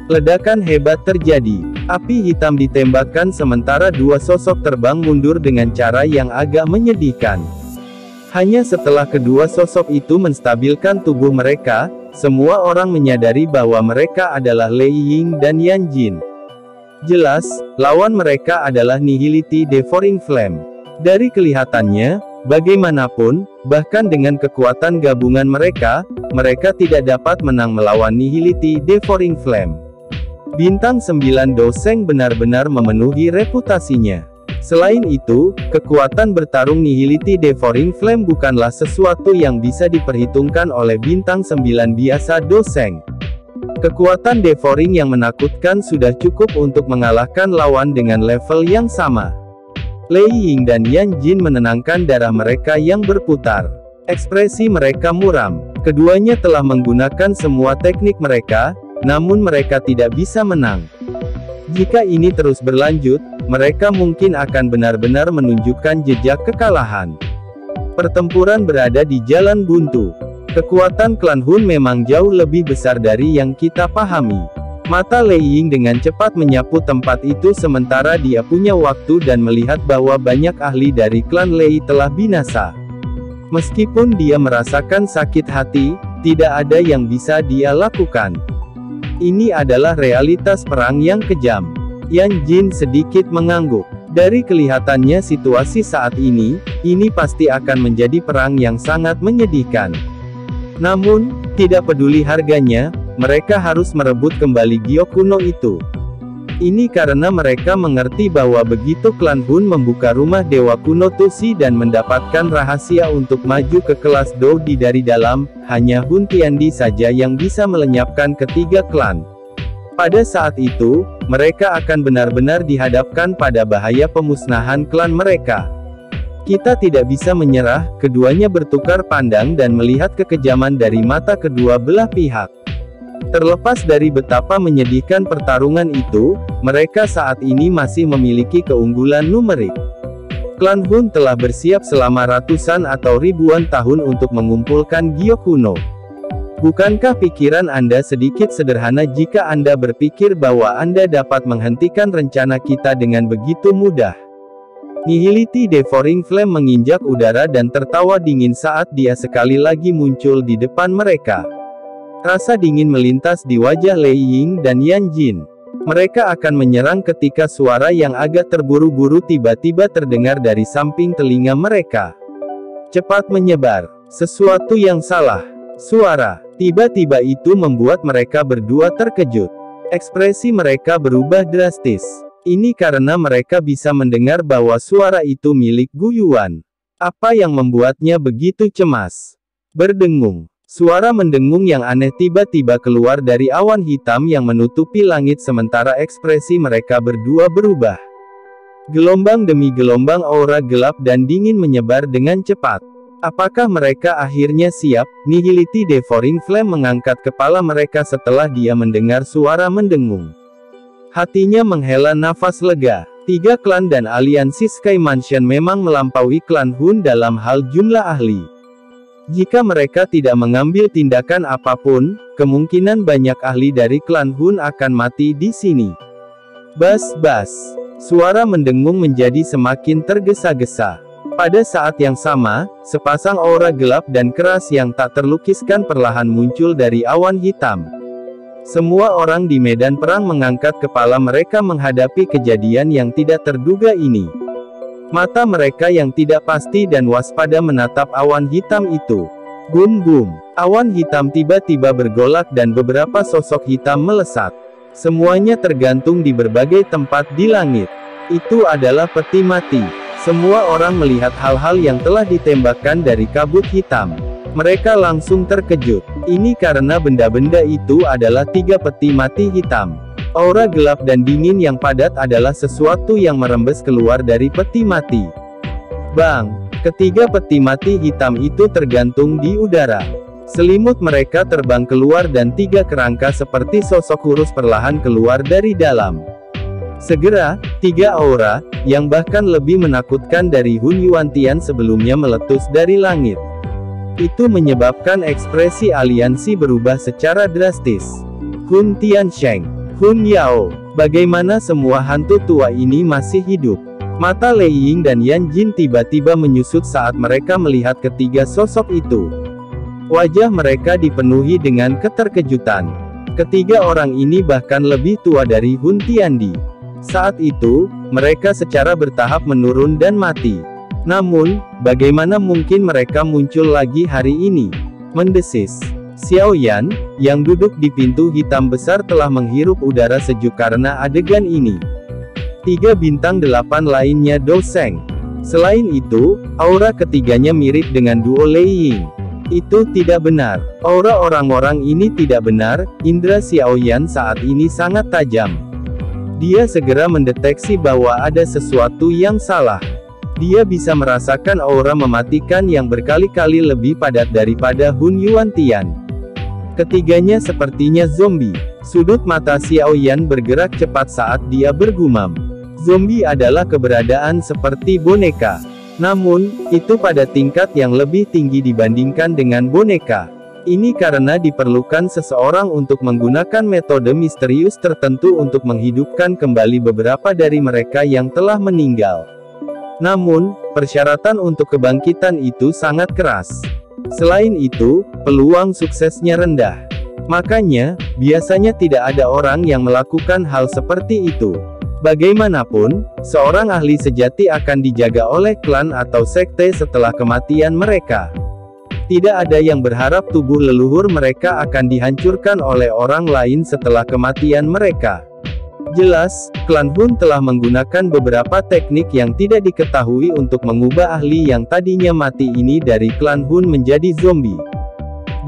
Ledakan hebat terjadi. Api hitam ditembakkan sementara 2 sosok terbang mundur dengan cara yang agak menyedihkan. Hanya setelah kedua sosok itu menstabilkan tubuh mereka, semua orang menyadari bahwa mereka adalah Lei Ying dan Yan Jin. Jelas, lawan mereka adalah Nihility Devouring Flame. Dari kelihatannya, bagaimanapun, bahkan dengan kekuatan gabungan mereka tidak dapat menang melawan Nihility Devouring Flame. Bintang 9 Doseng benar-benar memenuhi reputasinya. Selain itu, kekuatan bertarung Nihility Devouring Flame bukanlah sesuatu yang bisa diperhitungkan oleh Bintang 9 biasa Doseng. Kekuatan Devouring yang menakutkan sudah cukup untuk mengalahkan lawan dengan level yang sama. Lei Ying dan Yan Jin menenangkan darah mereka yang berputar. Ekspresi mereka muram. Keduanya telah menggunakan semua teknik mereka, namun mereka tidak bisa menang. Jika ini terus berlanjut, mereka mungkin akan benar-benar menunjukkan jejak kekalahan. Pertempuran berada di jalan buntu. Kekuatan klan Hun memang jauh lebih besar dari yang kita pahami. Mata Lei Ying dengan cepat menyapu tempat itu sementara dia punya waktu dan melihat bahwa banyak ahli dari klan Lei telah binasa. Meskipun dia merasakan sakit hati, tidak ada yang bisa dia lakukan. Ini adalah realitas perang yang kejam. Yan Jin sedikit mengangguk. Dari kelihatannya situasi saat ini pasti akan menjadi perang yang sangat menyedihkan. Namun, tidak peduli harganya, mereka harus merebut kembali giok kuno itu. Ini karena mereka mengerti bahwa begitu klan Hun membuka rumah dewa kuno Tusi dan mendapatkan rahasia untuk maju ke kelas Doudi dari dalam, hanya Hun Tiandi saja yang bisa melenyapkan ketiga klan. Pada saat itu, mereka akan benar-benar dihadapkan pada bahaya pemusnahan klan mereka. Kita tidak bisa menyerah. Keduanya bertukar pandang dan melihat kekejaman dari mata kedua belah pihak. Terlepas dari betapa menyedihkan pertarungan itu, mereka saat ini masih memiliki keunggulan numerik. Klan Hun telah bersiap selama ratusan atau ribuan tahun untuk mengumpulkan giok kuno. Bukankah pikiran Anda sedikit sederhana jika Anda berpikir bahwa Anda dapat menghentikan rencana kita dengan begitu mudah? Nihility Devouring Flame menginjak udara dan tertawa dingin saat dia sekali lagi muncul di depan mereka. Rasa dingin melintas di wajah Lei Ying dan Yan Jin. Mereka akan menyerang ketika suara yang agak terburu-buru tiba-tiba terdengar dari samping telinga mereka. Cepat menyebar. Sesuatu yang salah. Suara tiba-tiba itu membuat mereka berdua terkejut. Ekspresi mereka berubah drastis. Ini karena mereka bisa mendengar bahwa suara itu milik Gu Yuan. Apa yang membuatnya begitu cemas? Berdengung. Suara mendengung yang aneh tiba-tiba keluar dari awan hitam yang menutupi langit sementara ekspresi mereka berdua berubah. Gelombang demi gelombang aura gelap dan dingin menyebar dengan cepat. Apakah mereka akhirnya siap? Nihility Devouring Flame mengangkat kepala mereka setelah dia mendengar suara mendengung. Hatinya menghela nafas lega. 3 klan dan aliansi Sky Mansion memang melampaui klan Hun dalam hal jumlah ahli. Jika mereka tidak mengambil tindakan apapun, kemungkinan banyak ahli dari klan Hun akan mati di sini. Bas-bas. Suara mendengung menjadi semakin tergesa-gesa. Pada saat yang sama, sepasang aura gelap dan keras yang tak terlukiskan perlahan muncul dari awan hitam. Semua orang di medan perang mengangkat kepala mereka menghadapi kejadian yang tidak terduga ini. Mata mereka yang tidak pasti dan waspada menatap awan hitam itu. Bum-bum. Awan hitam tiba-tiba bergolak dan beberapa sosok hitam melesat. Semuanya tergantung di berbagai tempat di langit. Itu adalah peti mati. Semua orang melihat hal-hal yang telah ditembakkan dari kabut hitam. Mereka langsung terkejut. Ini karena benda-benda itu adalah 3 peti mati hitam. Aura gelap dan dingin yang padat adalah sesuatu yang merembes keluar dari peti mati. Bang! Ketiga peti mati hitam itu tergantung di udara. Selimut mereka terbang keluar dan 3 kerangka seperti sosok kurus perlahan keluar dari dalam. Segera, 3 aura, yang bahkan lebih menakutkan dari Hun Yuantian sebelumnya meletus dari langit. Itu menyebabkan ekspresi aliansi berubah secara drastis. Hun Tiansheng, Hun Yao, bagaimana semua hantu tua ini masih hidup? Mata Lei Ying dan Yan Jin tiba-tiba menyusut saat mereka melihat ketiga sosok itu. Wajah mereka dipenuhi dengan keterkejutan. Ketiga orang ini bahkan lebih tua dari Hun Tiandi. Saat itu, mereka secara bertahap menurun dan mati. Namun, bagaimana mungkin mereka muncul lagi hari ini? Mendesis. Xiao Yan, yang duduk di pintu hitam besar telah menghirup udara sejuk karena adegan ini. 3 bintang 8 lainnya doseng. Selain itu, aura ketiganya mirip dengan duo Lei Ying. Itu tidak benar. Aura orang-orang ini tidak benar. Indra Xiao Yan saat ini sangat tajam. Dia segera mendeteksi bahwa ada sesuatu yang salah. Dia bisa merasakan aura mematikan yang berkali-kali lebih padat daripada Hun Yuantian. Ketiganya sepertinya zombie. Sudut mata Xiao Yan bergerak cepat saat dia bergumam. Zombie adalah keberadaan seperti boneka. Namun, itu pada tingkat yang lebih tinggi dibandingkan dengan boneka. Ini karena diperlukan seseorang untuk menggunakan metode misterius tertentu untuk menghidupkan kembali beberapa dari mereka yang telah meninggal. Namun, persyaratan untuk kebangkitan itu sangat keras. Selain itu, peluang suksesnya rendah. Makanya, biasanya tidak ada orang yang melakukan hal seperti itu. Bagaimanapun, seorang ahli sejati akan dijaga oleh klan atau sekte setelah kematian mereka. Tidak ada yang berharap tubuh leluhur mereka akan dihancurkan oleh orang lain setelah kematian mereka. Jelas, klan Hun telah menggunakan beberapa teknik yang tidak diketahui untuk mengubah ahli yang tadinya mati ini dari klan Hun menjadi zombie.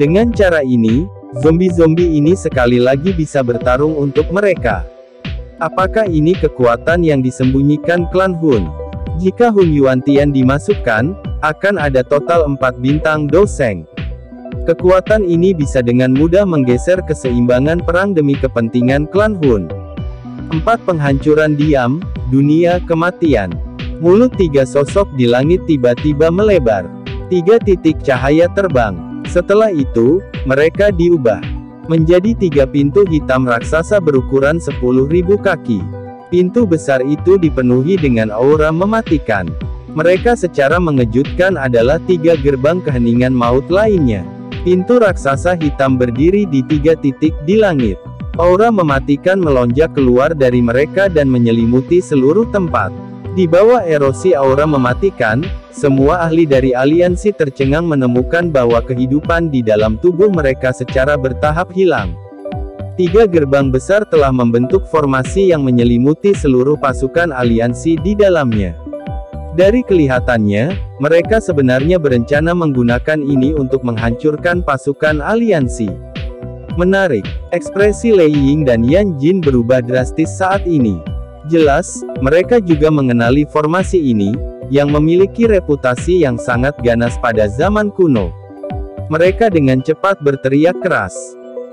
Dengan cara ini, zombie-zombie ini sekali lagi bisa bertarung untuk mereka. Apakah ini kekuatan yang disembunyikan klan Hun? Jika Hun Yuantian dimasukkan, akan ada total 4 bintang Do Sheng. Kekuatan ini bisa dengan mudah menggeser keseimbangan perang demi kepentingan klan Hun. 4 penghancuran diam, dunia kematian. Mulut 3 sosok di langit tiba-tiba melebar. 3 titik cahaya terbang. Setelah itu, mereka diubah menjadi 3 pintu hitam raksasa berukuran 10.000 kaki. Pintu besar itu dipenuhi dengan aura mematikan. Mereka secara mengejutkan adalah 3 gerbang keheningan maut lainnya. Pintu raksasa hitam berdiri di 3 titik di langit. Aura mematikan melonjak keluar dari mereka dan menyelimuti seluruh tempat. Di bawah erosi aura mematikan, semua ahli dari aliansi tercengang menemukan bahwa kehidupan di dalam tubuh mereka secara bertahap hilang. 3 gerbang besar telah membentuk formasi yang menyelimuti seluruh pasukan aliansi di dalamnya. Dari kelihatannya, mereka sebenarnya berencana menggunakan ini untuk menghancurkan pasukan aliansi. Menarik, ekspresi Lei Ying dan Yan Jin berubah drastis saat ini. Jelas, mereka juga mengenali formasi ini, yang memiliki reputasi yang sangat ganas pada zaman kuno. Mereka dengan cepat berteriak keras.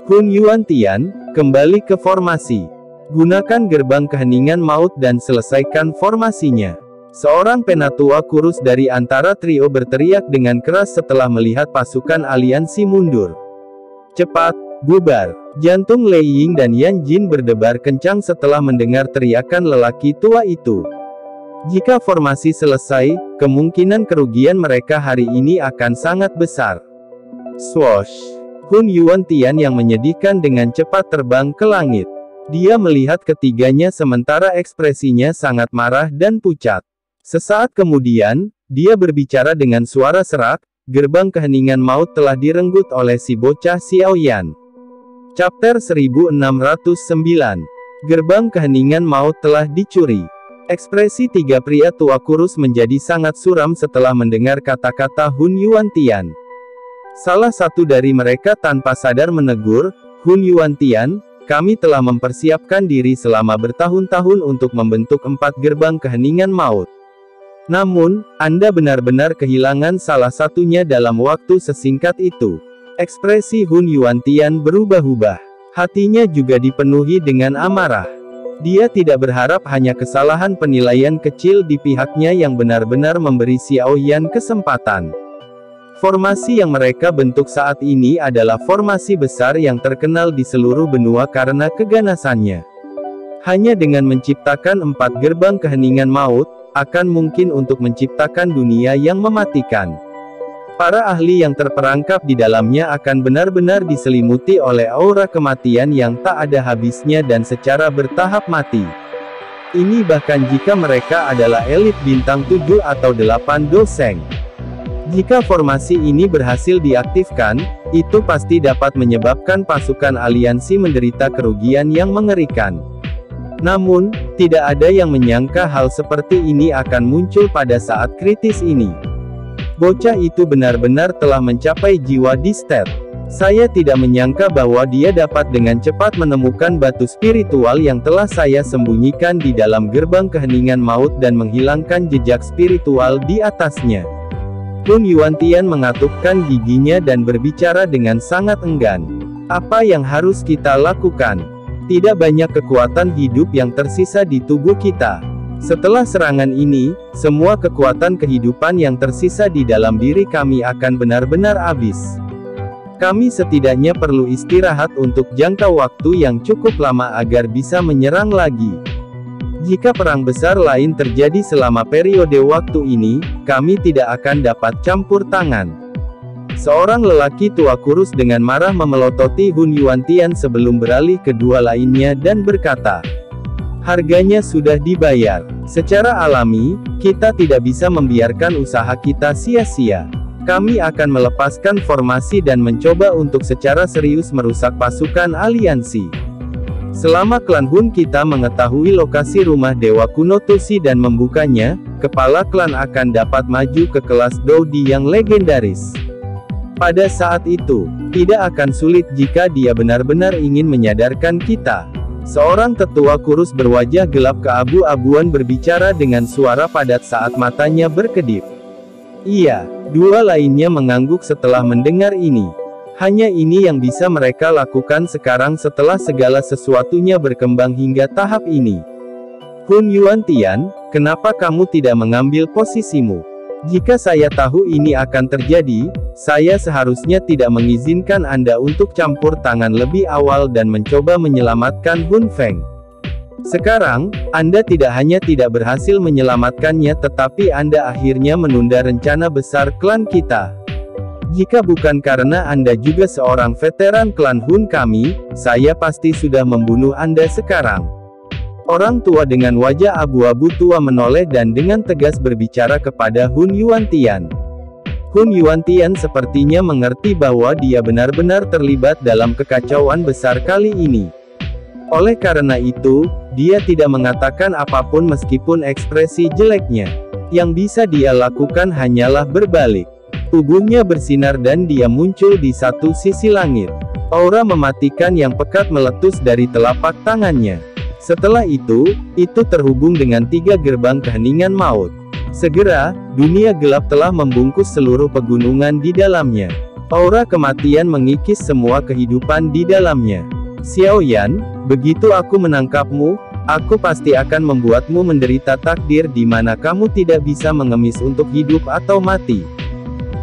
Hun Yuantian, kembali ke formasi. Gunakan gerbang keheningan maut dan selesaikan formasinya. Seorang penatua kurus dari antara trio berteriak dengan keras setelah melihat pasukan aliansi mundur. Cepat, bubar. Jantung Lei Ying dan Yan Jin berdebar kencang setelah mendengar teriakan lelaki tua itu. Jika formasi selesai, kemungkinan kerugian mereka hari ini akan sangat besar. Swoosh! Hun Yuantian yang menyedihkan dengan cepat terbang ke langit. Dia melihat ketiganya sementara ekspresinya sangat marah dan pucat. Sesaat kemudian, dia berbicara dengan suara serak, gerbang keheningan maut telah direnggut oleh si bocah Xiaoyan. Chapter 1609. Gerbang keheningan maut telah dicuri. Ekspresi 3 pria tua kurus menjadi sangat suram setelah mendengar kata-kata Hun Yuantian. Salah satu dari mereka tanpa sadar menegur, Hun Yuantian, kami telah mempersiapkan diri selama bertahun-tahun untuk membentuk 4 gerbang keheningan maut. Namun, Anda benar-benar kehilangan salah satunya dalam waktu sesingkat itu. Ekspresi Hun Yuantian berubah-ubah. Hatinya juga dipenuhi dengan amarah. Dia tidak berharap hanya kesalahan penilaian kecil di pihaknya yang benar-benar memberi Xiaoyan kesempatan. Formasi yang mereka bentuk saat ini adalah formasi besar yang terkenal di seluruh benua karena keganasannya. Hanya dengan menciptakan 4 gerbang keheningan maut, akan mungkin untuk menciptakan dunia yang mematikan. Para ahli yang terperangkap di dalamnya akan benar-benar diselimuti oleh aura kematian yang tak ada habisnya dan secara bertahap mati. Ini bahkan jika mereka adalah elit bintang 7 atau 8 Do Sheng. Jika formasi ini berhasil diaktifkan, itu pasti dapat menyebabkan pasukan aliansi menderita kerugian yang mengerikan. Namun, tidak ada yang menyangka hal seperti ini akan muncul pada saat kritis ini. Bocah itu benar-benar telah mencapai jiwa di state. Saya tidak menyangka bahwa dia dapat dengan cepat menemukan batu spiritual yang telah saya sembunyikan di dalam gerbang keheningan maut dan menghilangkan jejak spiritual di atasnya. Hun Yuantian mengatupkan giginya dan berbicara dengan sangat enggan. Apa yang harus kita lakukan? Tidak banyak kekuatan hidup yang tersisa di tubuh kita. Setelah serangan ini, semua kekuatan kehidupan yang tersisa di dalam diri kami akan benar-benar habis. Kami setidaknya perlu istirahat untuk jangka waktu yang cukup lama agar bisa menyerang lagi. Jika perang besar lain terjadi selama periode waktu ini, kami tidak akan dapat campur tangan. Seorang lelaki tua kurus dengan marah memelototi Hun Yuantian sebelum beralih ke 2 lainnya dan berkata, harganya sudah dibayar. Secara alami, kita tidak bisa membiarkan usaha kita sia-sia. Kami akan melepaskan formasi dan mencoba untuk secara serius merusak pasukan aliansi. Selama klan Hun kita mengetahui lokasi rumah Dewa Kuno Tusi dan membukanya, kepala klan akan dapat maju ke kelas Doudi yang legendaris. Pada saat itu, tidak akan sulit jika dia benar-benar ingin menyadarkan kita. Seorang tetua kurus berwajah gelap keabu-abuan berbicara dengan suara padat saat matanya berkedip. Iya, dua lainnya mengangguk setelah mendengar ini. Hanya ini yang bisa mereka lakukan sekarang setelah segala sesuatunya berkembang hingga tahap ini. Hun Yuantian, kenapa kamu tidak mengambil posisimu? Jika saya tahu ini akan terjadi, saya seharusnya tidak mengizinkan Anda untuk campur tangan lebih awal dan mencoba menyelamatkan Hun Feng. Sekarang, Anda tidak hanya tidak berhasil menyelamatkannya tetapi Anda akhirnya menunda rencana besar klan kita. Jika bukan karena Anda juga seorang veteran klan Hun kami, saya pasti sudah membunuh Anda sekarang. Orang tua dengan wajah abu-abu tua menoleh dan dengan tegas berbicara kepada Hun Yuantian. Hun Yuantian sepertinya mengerti bahwa dia benar-benar terlibat dalam kekacauan besar kali ini. Oleh karena itu, dia tidak mengatakan apapun meskipun ekspresi jeleknya. Yang bisa dia lakukan hanyalah berbalik. Tubuhnya bersinar dan dia muncul di satu sisi langit. Aura mematikan yang pekat meletus dari telapak tangannya. Setelah itu terhubung dengan 3 gerbang keheningan maut. Segera, dunia gelap telah membungkus seluruh pegunungan di dalamnya. Aura kematian mengikis semua kehidupan di dalamnya. Xiao Yan, begitu aku menangkapmu, aku pasti akan membuatmu menderita takdir di mana kamu tidak bisa mengemis untuk hidup atau mati.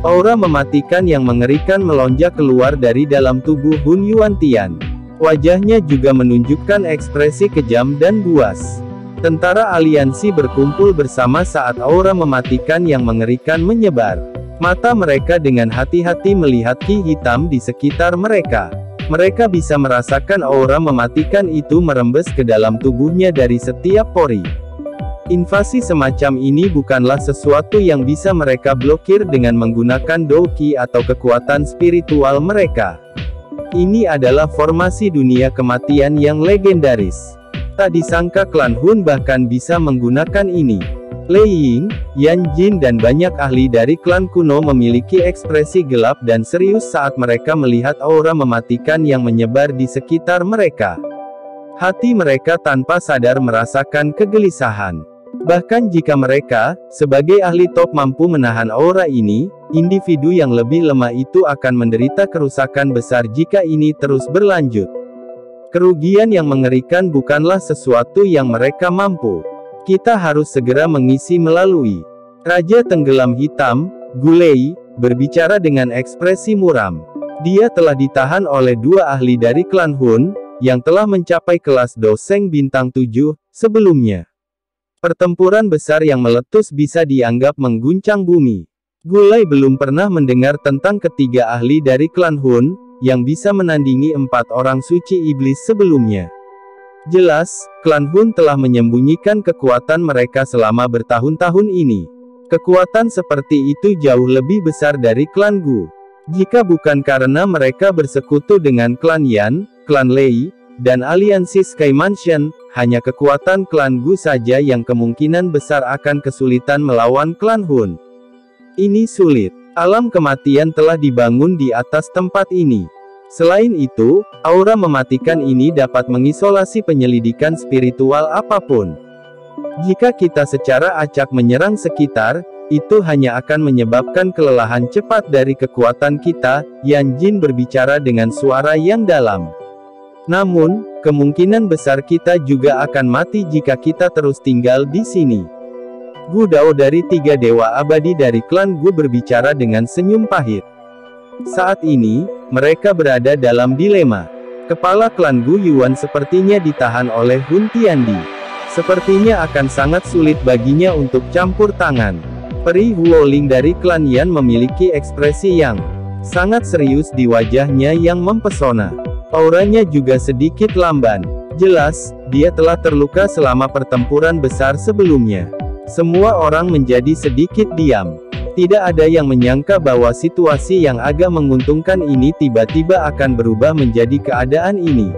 Aura mematikan yang mengerikan melonjak keluar dari dalam tubuh Hun Yuantian. Wajahnya juga menunjukkan ekspresi kejam dan buas. Tentara aliansi berkumpul bersama saat aura mematikan yang mengerikan menyebar. Mata mereka dengan hati-hati melihat ki hitam di sekitar mereka. Mereka bisa merasakan aura mematikan itu merembes ke dalam tubuhnya dari setiap pori. Invasi semacam ini bukanlah sesuatu yang bisa mereka blokir dengan menggunakan Douqi atau kekuatan spiritual mereka. Ini adalah formasi dunia kematian yang legendaris. Tak disangka klan Hun bahkan bisa menggunakan ini. Lei Ying, Yan Jin dan banyak ahli dari klan kuno memiliki ekspresi gelap dan serius saat mereka melihat aura mematikan yang menyebar di sekitar mereka. Hati mereka tanpa sadar merasakan kegelisahan. Bahkan jika mereka, sebagai ahli top mampu menahan aura ini, individu yang lebih lemah itu akan menderita kerusakan besar jika ini terus berlanjut. Kerugian yang mengerikan bukanlah sesuatu yang mereka mampu. Kita harus segera mengisi melalui. Raja Tenggelam Hitam, Gulei, berbicara dengan ekspresi muram. Dia telah ditahan oleh 2 ahli dari klan Hun, yang telah mencapai kelas Doseng bintang 7, sebelumnya. Pertempuran besar yang meletus bisa dianggap mengguncang bumi. Gulai belum pernah mendengar tentang ketiga ahli dari klan Hun, yang bisa menandingi 4 orang suci iblis sebelumnya. Jelas, klan Hun telah menyembunyikan kekuatan mereka selama bertahun-tahun ini. Kekuatan seperti itu jauh lebih besar dari klan Gu. Jika bukan karena mereka bersekutu dengan klan Yan, klan Lei, dan aliansi Sky Mansion, hanya kekuatan klan Gu saja yang kemungkinan besar akan kesulitan melawan klan Hun. Ini sulit. Alam kematian telah dibangun di atas tempat ini. Selain itu, aura mematikan ini dapat mengisolasi penyelidikan spiritual apapun. Jika kita secara acak menyerang sekitar, itu hanya akan menyebabkan kelelahan cepat dari kekuatan kita. Yan Jin berbicara dengan suara yang dalam. Namun, kemungkinan besar kita juga akan mati jika kita terus tinggal di sini. Gu Dao dari 3 dewa abadi dari klan Gu berbicara dengan senyum pahit. Saat ini, mereka berada dalam dilema. Kepala klan Gu Yuan sepertinya ditahan oleh Hun Tiandi. Sepertinya akan sangat sulit baginya untuk campur tangan. Peri Huoling dari klan Yan memiliki ekspresi yang sangat serius di wajahnya yang mempesona. Auranya juga sedikit lamban. Jelas, dia telah terluka selama pertempuran besar sebelumnya. Semua orang menjadi sedikit diam. Tidak ada yang menyangka bahwa situasi yang agak menguntungkan ini tiba-tiba akan berubah menjadi keadaan ini.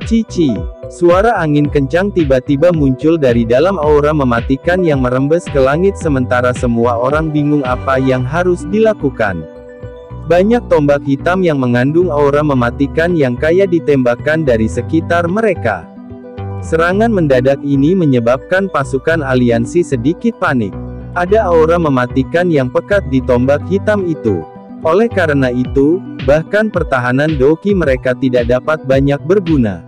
Cici. Suara angin kencang tiba-tiba muncul dari dalam aura mematikan yang merembes ke langit sementara semua orang bingung apa yang harus dilakukan. Banyak tombak hitam yang mengandung aura mematikan yang kaya ditembakkan dari sekitar mereka. Serangan mendadak ini menyebabkan pasukan aliansi sedikit panik. Ada aura mematikan yang pekat di tombak hitam itu. Oleh karena itu, bahkan pertahanan Doki mereka tidak dapat banyak berguna.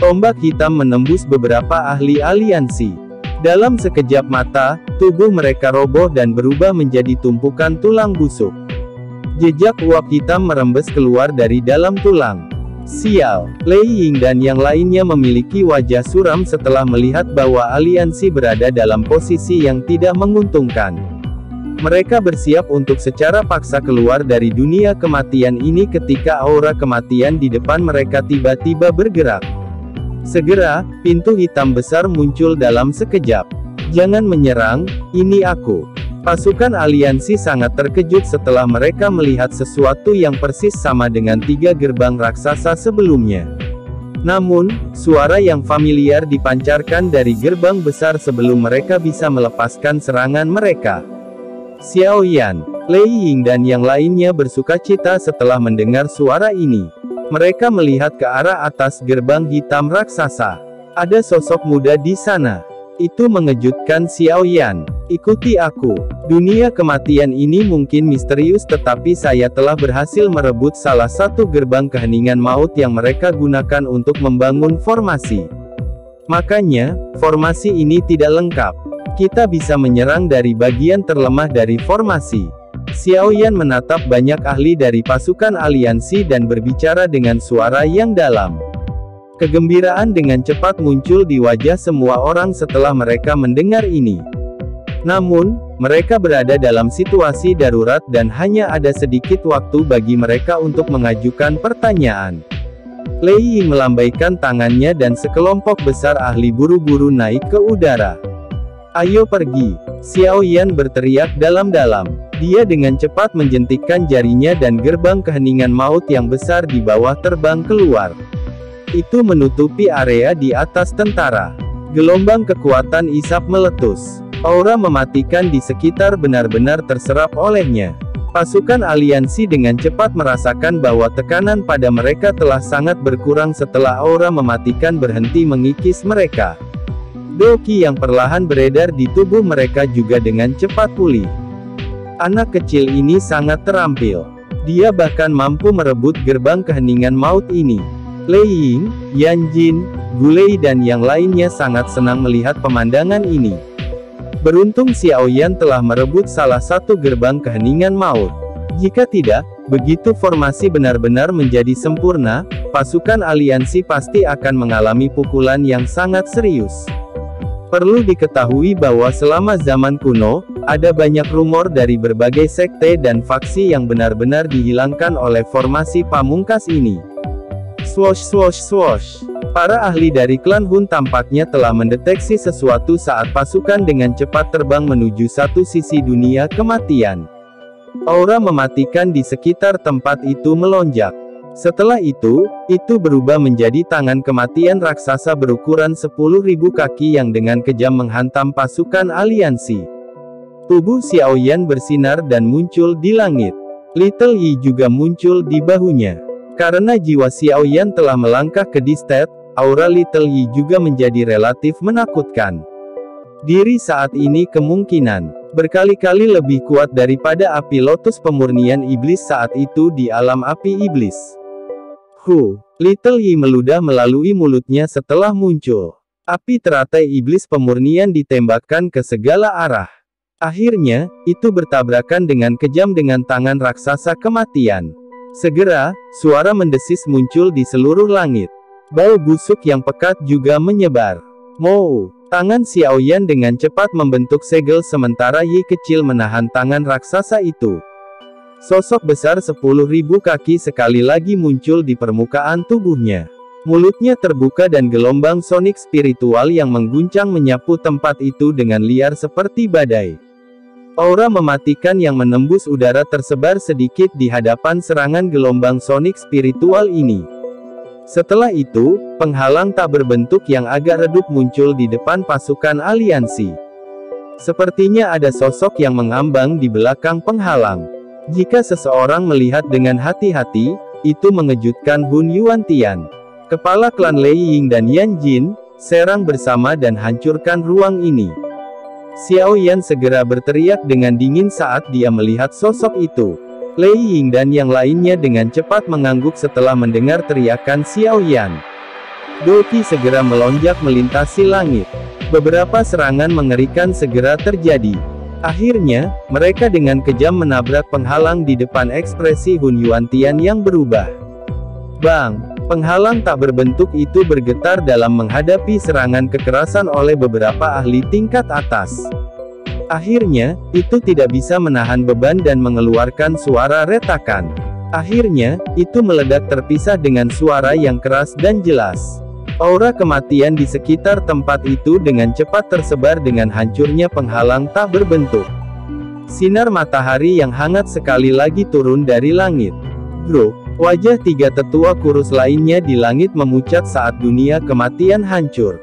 Tombak hitam menembus beberapa ahli aliansi. Dalam sekejap mata, tubuh mereka roboh dan berubah menjadi tumpukan tulang busuk. Jejak uap hitam merembes keluar dari dalam tulang. Sial, Lei Ying dan yang lainnya memiliki wajah suram setelah melihat bahwa aliansi berada dalam posisi yang tidak menguntungkan. Mereka bersiap untuk secara paksa keluar dari dunia kematian ini ketika aura kematian di depan mereka tiba-tiba bergerak. Segera, pintu hitam besar muncul dalam sekejap. Jangan menyerang, ini aku. Pasukan aliansi sangat terkejut setelah mereka melihat sesuatu yang persis sama dengan 3 gerbang raksasa sebelumnya. Namun, suara yang familiar dipancarkan dari gerbang besar sebelum mereka bisa melepaskan serangan mereka. Xiao Yan, Lei Ying dan yang lainnya bersukacita setelah mendengar suara ini. Mereka melihat ke arah atas gerbang hitam raksasa. Ada sosok muda di sana. Itu mengejutkan Xiao Yan. Ikuti aku. Dunia kematian ini mungkin misterius tetapi saya telah berhasil merebut salah satu gerbang keheningan maut yang mereka gunakan untuk membangun formasi. Makanya, formasi ini tidak lengkap. Kita bisa menyerang dari bagian terlemah dari formasi. Xiao Yan menatap banyak ahli dari pasukan aliansi dan berbicara dengan suara yang dalam. Kegembiraan dengan cepat muncul di wajah semua orang setelah mereka mendengar ini. Namun, mereka berada dalam situasi darurat dan hanya ada sedikit waktu bagi mereka untuk mengajukan pertanyaan. Lei Ying melambaikan tangannya dan sekelompok besar ahli buru-buru naik ke udara. Ayo pergi, Xiao Yan berteriak dalam-dalam. Dia dengan cepat menjentikkan jarinya dan gerbang keheningan maut yang besar di bawah terbang keluar. Itu menutupi area di atas tentara. Gelombang kekuatan isap meletus. Aura mematikan di sekitar benar-benar terserap olehnya. Pasukan aliansi dengan cepat merasakan bahwa tekanan pada mereka telah sangat berkurang setelah aura mematikan berhenti mengikis mereka. Doki yang perlahan beredar di tubuh mereka juga dengan cepat pulih. Anak kecil ini sangat terampil. Dia bahkan mampu merebut gerbang keheningan maut ini. Lei Ying, Yan Jin, Gulei dan yang lainnya sangat senang melihat pemandangan ini. Beruntung Xiao Yan telah merebut salah satu gerbang keheningan maut. Jika tidak, begitu formasi benar-benar menjadi sempurna, pasukan aliansi pasti akan mengalami pukulan yang sangat serius. Perlu diketahui bahwa selama zaman kuno, ada banyak rumor dari berbagai sekte dan faksi yang benar-benar dihilangkan oleh formasi pamungkas ini. Swosh swosh swosh. Para ahli dari klan Hun tampaknya telah mendeteksi sesuatu saat pasukan dengan cepat terbang menuju satu sisi dunia kematian. Aura mematikan di sekitar tempat itu melonjak. Setelah itu berubah menjadi tangan kematian raksasa berukuran 10.000 kaki yang dengan kejam menghantam pasukan aliansi. Tubuh Xiao Yan bersinar dan muncul di langit. Little Yi juga muncul di bahunya. Karena jiwa Xiao Yan telah melangkah ke Distet, aura Little Yi juga menjadi relatif menakutkan. Diri saat ini kemungkinan berkali-kali lebih kuat daripada api lotus pemurnian iblis saat itu di alam api iblis. Little Yi meludah melalui mulutnya setelah muncul. Api teratai iblis pemurnian ditembakkan ke segala arah. Akhirnya, itu bertabrakan dengan kejam dengan tangan raksasa kematian. Segera, suara mendesis muncul di seluruh langit. Bau busuk yang pekat juga menyebar. Tangan Xiao Yan dengan cepat membentuk segel sementara Yi kecil menahan tangan raksasa itu. Sosok besar 10.000 kaki sekali lagi muncul di permukaan tubuhnya. Mulutnya terbuka dan gelombang sonik spiritual yang mengguncang menyapu tempat itu dengan liar seperti badai. Aura mematikan yang menembus udara tersebar sedikit di hadapan serangan gelombang sonik spiritual ini. Setelah itu, penghalang tak berbentuk yang agak redup muncul di depan pasukan aliansi. Sepertinya ada sosok yang mengambang di belakang penghalang. Jika seseorang melihat dengan hati-hati, itu mengejutkan Hun Yuantian. Kepala klan Lei Ying dan Yan Jin, serang bersama dan hancurkan ruang ini. Xiao Yan segera berteriak dengan dingin saat dia melihat sosok itu. Lei Ying dan yang lainnya dengan cepat mengangguk setelah mendengar teriakan Xiao Yan. Doki segera melonjak melintasi langit. Beberapa serangan mengerikan segera terjadi. Akhirnya, mereka dengan kejam menabrak penghalang di depan ekspresi Hun Yuantian yang berubah. Bang! Penghalang tak berbentuk itu bergetar dalam menghadapi serangan kekerasan oleh beberapa ahli tingkat atas. Akhirnya, itu tidak bisa menahan beban dan mengeluarkan suara retakan. Akhirnya, itu meledak terpisah dengan suara yang keras dan jelas. Aura kematian di sekitar tempat itu dengan cepat tersebar dengan hancurnya penghalang tak berbentuk. Sinar matahari yang hangat sekali lagi turun dari langit. Grup, wajah tiga tetua kurus lainnya di langit memucat saat dunia kematian hancur.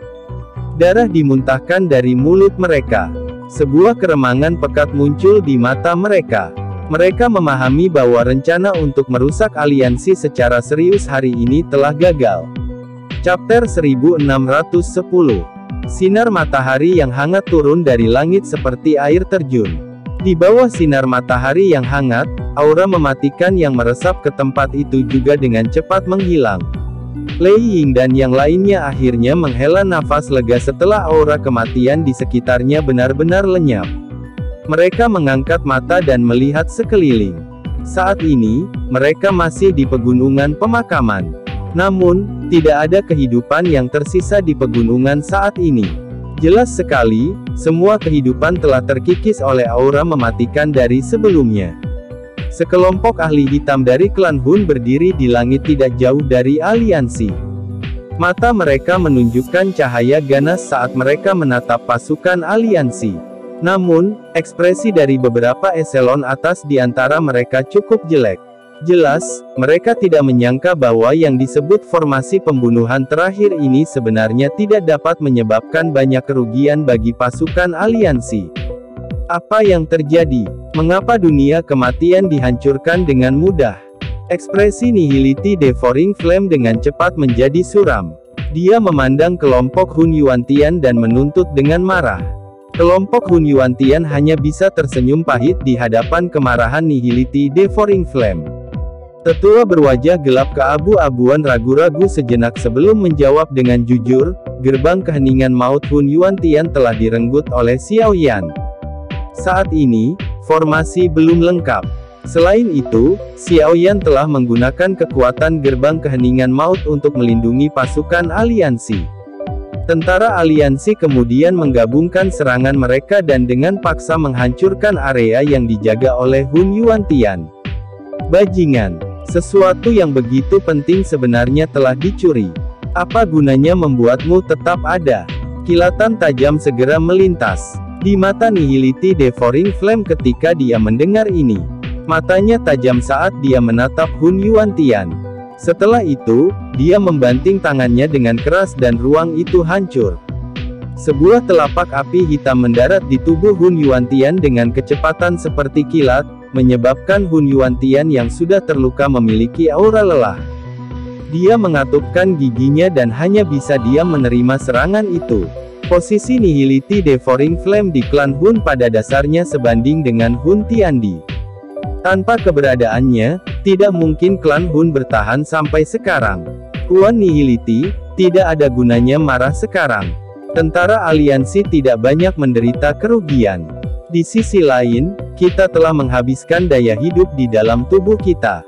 Darah dimuntahkan dari mulut mereka. Sebuah keremangan pekat muncul di mata mereka. Mereka memahami bahwa rencana untuk merusak aliansi secara serius hari ini telah gagal. Chapter 1610. Sinar matahari yang hangat turun dari langit seperti air terjun. Di bawah sinar matahari yang hangat, aura mematikan yang meresap ke tempat itu juga dengan cepat menghilang. Lei Ying dan yang lainnya akhirnya menghela nafas lega setelah aura kematian di sekitarnya benar-benar lenyap. Mereka mengangkat mata dan melihat sekeliling. Saat ini, mereka masih di pegunungan pemakaman. Namun, tidak ada kehidupan yang tersisa di pegunungan saat ini. Jelas sekali, semua kehidupan telah terkikis oleh aura mematikan dari sebelumnya. Sekelompok ahli hitam dari klan Hun berdiri di langit tidak jauh dari aliansi. Mata mereka menunjukkan cahaya ganas saat mereka menatap pasukan aliansi. Namun, ekspresi dari beberapa eselon atas di antara mereka cukup jelek. Jelas, mereka tidak menyangka bahwa yang disebut formasi pembunuhan terakhir ini sebenarnya tidak dapat menyebabkan banyak kerugian bagi pasukan aliansi. Apa yang terjadi? Mengapa dunia kematian dihancurkan dengan mudah? Ekspresi Nihility Devouring Flame dengan cepat menjadi suram. Dia memandang kelompok Hun Yuantian dan menuntut dengan marah. Kelompok Hun Yuantian hanya bisa tersenyum pahit di hadapan kemarahan Nihility Devouring Flame. Tetua berwajah gelap keabu-abuan ragu-ragu sejenak sebelum menjawab dengan jujur, gerbang keheningan maut Hun Yuantian telah direnggut oleh Xiao Yan. Saat ini, formasi belum lengkap. Selain itu, Xiao Yan telah menggunakan kekuatan gerbang keheningan maut untuk melindungi pasukan aliansi. Tentara aliansi kemudian menggabungkan serangan mereka dan dengan paksa menghancurkan area yang dijaga oleh Hun Yuantian. Bajingan! Sesuatu yang begitu penting sebenarnya telah dicuri. Apa gunanya membuatmu tetap ada? Kilatan tajam segera melintas di mata Nihility Devouring Flame ketika dia mendengar ini. Matanya tajam saat dia menatap Hun Yuantian. Setelah itu, dia membanting tangannya dengan keras dan ruang itu hancur. Sebuah telapak api hitam mendarat di tubuh Hun Yuantian dengan kecepatan seperti kilat, menyebabkan Hun Yuantian yang sudah terluka memiliki aura lelah. Dia mengatupkan giginya dan hanya bisa diam menerima serangan itu. Posisi Nihility Devouring Flame di klan Hun pada dasarnya sebanding dengan Hun Tiandi. Tanpa keberadaannya, tidak mungkin klan Hun bertahan sampai sekarang. Tuan Nihility, tidak ada gunanya marah sekarang. Tentara aliansi tidak banyak menderita kerugian. Di sisi lain, kita telah menghabiskan daya hidup di dalam tubuh kita.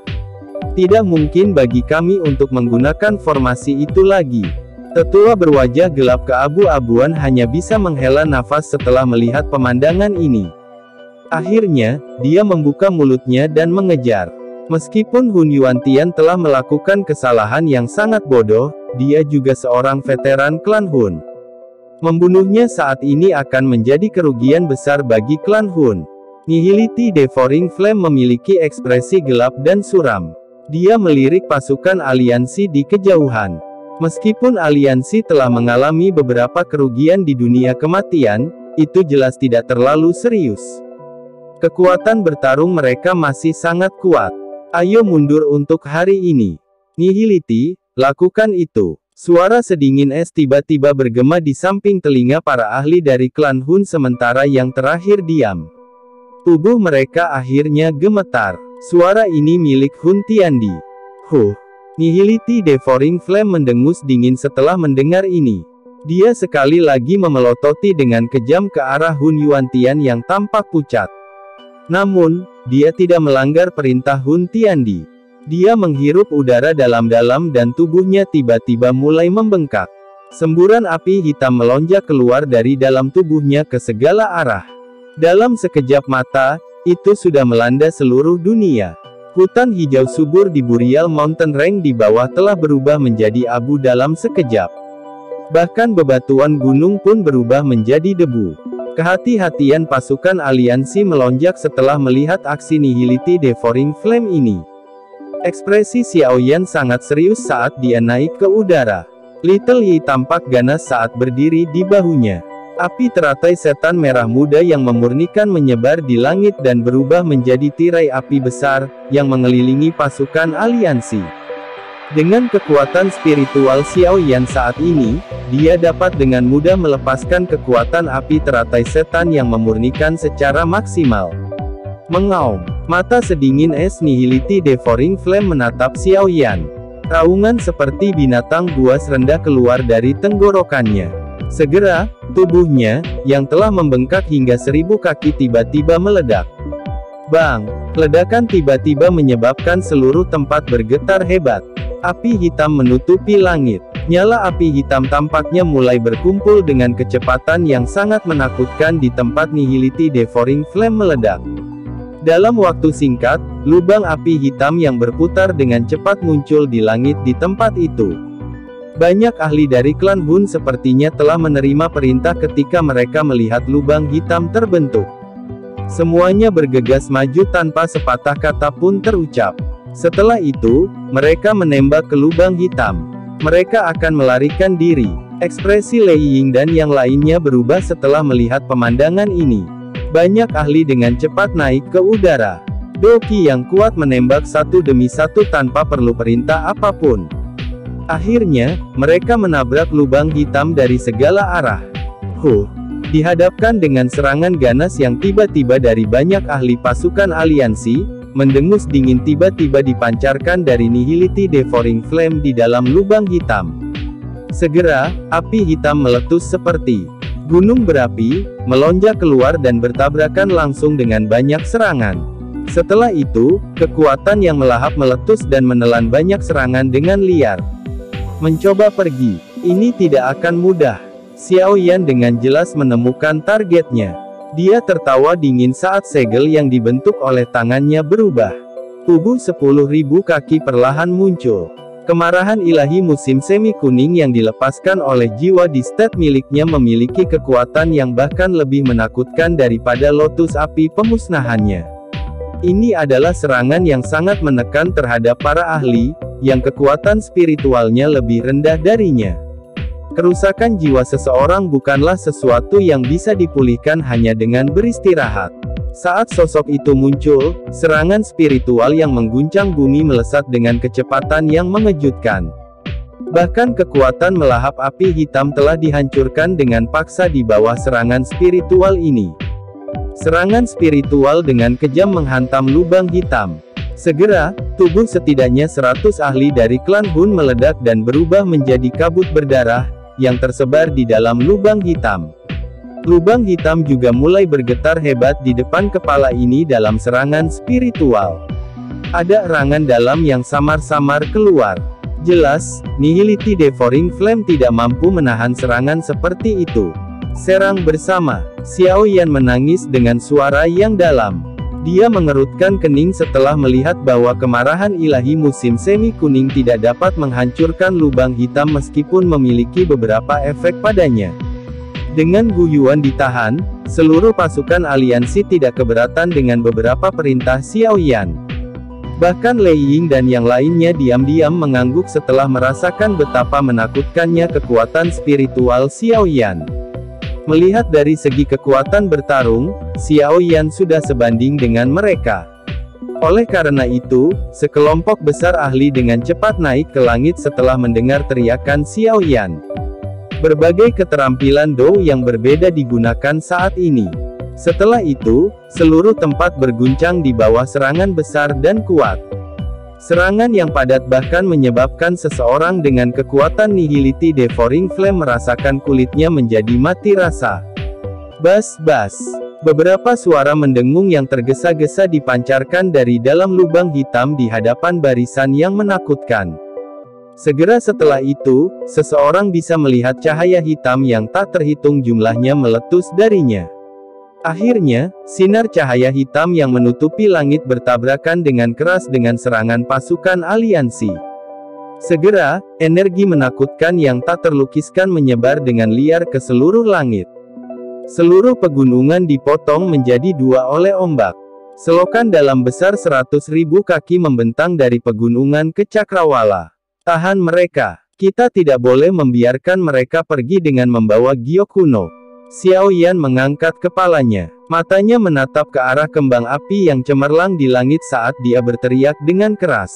Tidak mungkin bagi kami untuk menggunakan formasi itu lagi. Tetua berwajah gelap keabu-abuan hanya bisa menghela nafas setelah melihat pemandangan ini. Akhirnya, dia membuka mulutnya dan mengejar. Meskipun Hun Yuantian telah melakukan kesalahan yang sangat bodoh, dia juga seorang veteran klan Hun. Membunuhnya saat ini akan menjadi kerugian besar bagi klan Hun. Nihility Devouring Flame memiliki ekspresi gelap dan suram. Dia melirik pasukan aliansi di kejauhan. Meskipun aliansi telah mengalami beberapa kerugian di dunia kematian, itu jelas tidak terlalu serius. Kekuatan bertarung mereka masih sangat kuat. Ayo mundur untuk hari ini. Nihility, lakukan itu. Suara sedingin es tiba-tiba bergema di samping telinga para ahli dari klan Hun sementara yang terakhir diam. Tubuh mereka akhirnya gemetar. Suara ini milik Hun Tiandi. Huh! Nihility Devouring Flame mendengus dingin setelah mendengar ini. Dia sekali lagi memelototi dengan kejam ke arah Hun Yuantian yang tampak pucat. Namun, dia tidak melanggar perintah Hun Tiandi. Dia menghirup udara dalam-dalam dan tubuhnya tiba-tiba mulai membengkak. Semburan api hitam melonjak keluar dari dalam tubuhnya ke segala arah. Dalam sekejap mata, itu sudah melanda seluruh dunia. Hutan hijau subur di Burial Mountain Range di bawah telah berubah menjadi abu dalam sekejap. Bahkan bebatuan gunung pun berubah menjadi debu. Kehati-hatian pasukan aliansi melonjak setelah melihat aksi Nihility Devouring Flame ini. Ekspresi Xiao Yan sangat serius saat dia naik ke udara. Little Yi tampak ganas saat berdiri di bahunya. Api teratai setan merah muda yang memurnikan menyebar di langit dan berubah menjadi tirai api besar, yang mengelilingi pasukan aliansi. Dengan kekuatan spiritual Xiao Yan saat ini, dia dapat dengan mudah melepaskan kekuatan api teratai setan yang memurnikan secara maksimal. Mengaum. Mata sedingin es Nihility Devouring Flame menatap Xiao Yan. Raungan seperti binatang buas rendah keluar dari tenggorokannya. Segera, tubuhnya, yang telah membengkak hingga 1000 kaki tiba-tiba meledak. Bang! Ledakan tiba-tiba menyebabkan seluruh tempat bergetar hebat. Api hitam menutupi langit. Nyala api hitam tampaknya mulai berkumpul dengan kecepatan yang sangat menakutkan di tempat Nihility Devouring Flame meledak. Dalam waktu singkat, lubang api hitam yang berputar dengan cepat muncul di langit di tempat itu. Banyak ahli dari klan Hun sepertinya telah menerima perintah ketika mereka melihat lubang hitam terbentuk. Semuanya bergegas maju tanpa sepatah kata pun terucap. Setelah itu, mereka menembak ke lubang hitam. Mereka akan melarikan diri. Ekspresi Lei Ying dan yang lainnya berubah setelah melihat pemandangan ini. Banyak ahli dengan cepat naik ke udara. Doki yang kuat menembak satu demi satu tanpa perlu perintah apapun. Akhirnya, mereka menabrak lubang hitam dari segala arah. Dihadapkan dengan serangan ganas yang tiba-tiba dari banyak ahli pasukan aliansi, mendengus dingin tiba-tiba dipancarkan dari Nihility Devouring Flame di dalam lubang hitam. Segera, api hitam meletus seperti gunung berapi, melonjak keluar dan bertabrakan langsung dengan banyak serangan. Setelah itu, kekuatan yang melahap meletus dan menelan banyak serangan dengan liar. Mencoba pergi, ini tidak akan mudah. Xiao Yan dengan jelas menemukan targetnya. Dia tertawa dingin saat segel yang dibentuk oleh tangannya berubah. Tubuh 10.000 kaki perlahan muncul. Kemarahan ilahi musim semi kuning yang dilepaskan oleh jiwa di stat miliknya memiliki kekuatan yang bahkan lebih menakutkan daripada lotus api pemusnahannya. Ini adalah serangan yang sangat menekan terhadap para ahli, yang kekuatan spiritualnya lebih rendah darinya. Kerusakan jiwa seseorang bukanlah sesuatu yang bisa dipulihkan hanya dengan beristirahat. Saat sosok itu muncul, serangan spiritual yang mengguncang bumi melesat dengan kecepatan yang mengejutkan. Bahkan kekuatan melahap api hitam telah dihancurkan dengan paksa di bawah serangan spiritual ini. Serangan spiritual dengan kejam menghantam lubang hitam. Segera, tubuh setidaknya 100 ahli dari klan Hun meledak dan berubah menjadi kabut berdarah, yang tersebar di dalam lubang hitam. Lubang hitam juga mulai bergetar hebat di depan kepala ini dalam serangan spiritual. Ada erangan dalam yang samar-samar keluar. Jelas, Nihility Devouring Flame tidak mampu menahan serangan seperti itu. Serang bersama. Xiao Yan menangis dengan suara yang dalam. Dia mengerutkan kening setelah melihat bahwa kemarahan ilahi musim semi kuning tidak dapat menghancurkan lubang hitam meskipun memiliki beberapa efek padanya. Dengan guyuan ditahan, seluruh pasukan aliansi tidak keberatan dengan beberapa perintah Xiao Yan. Bahkan Lei Ying dan yang lainnya diam-diam mengangguk setelah merasakan betapa menakutkannya kekuatan spiritual Xiao Yan. Melihat dari segi kekuatan bertarung, Xiao Yan sudah sebanding dengan mereka. Oleh karena itu, sekelompok besar ahli dengan cepat naik ke langit setelah mendengar teriakan Xiao Yan. Berbagai keterampilan Dou yang berbeda digunakan saat ini. Setelah itu, seluruh tempat berguncang di bawah serangan besar dan kuat. Serangan yang padat bahkan menyebabkan seseorang dengan kekuatan Nihility Devouring Flame merasakan kulitnya menjadi mati rasa. Bas-bas. Beberapa suara mendengung yang tergesa-gesa dipancarkan dari dalam lubang hitam di hadapan barisan yang menakutkan. Segera setelah itu, seseorang bisa melihat cahaya hitam yang tak terhitung jumlahnya meletus darinya. Akhirnya, sinar cahaya hitam yang menutupi langit bertabrakan dengan keras dengan serangan pasukan aliansi. Segera, energi menakutkan yang tak terlukiskan menyebar dengan liar ke seluruh langit. Seluruh pegunungan dipotong menjadi dua oleh ombak. Selokan dalam besar 100.000 kaki membentang dari pegunungan ke Cakrawala. Tahan mereka. Kita tidak boleh membiarkan mereka pergi dengan membawa giok kuno. Xiao Yan mengangkat kepalanya. Matanya menatap ke arah kembang api yang cemerlang di langit saat dia berteriak dengan keras.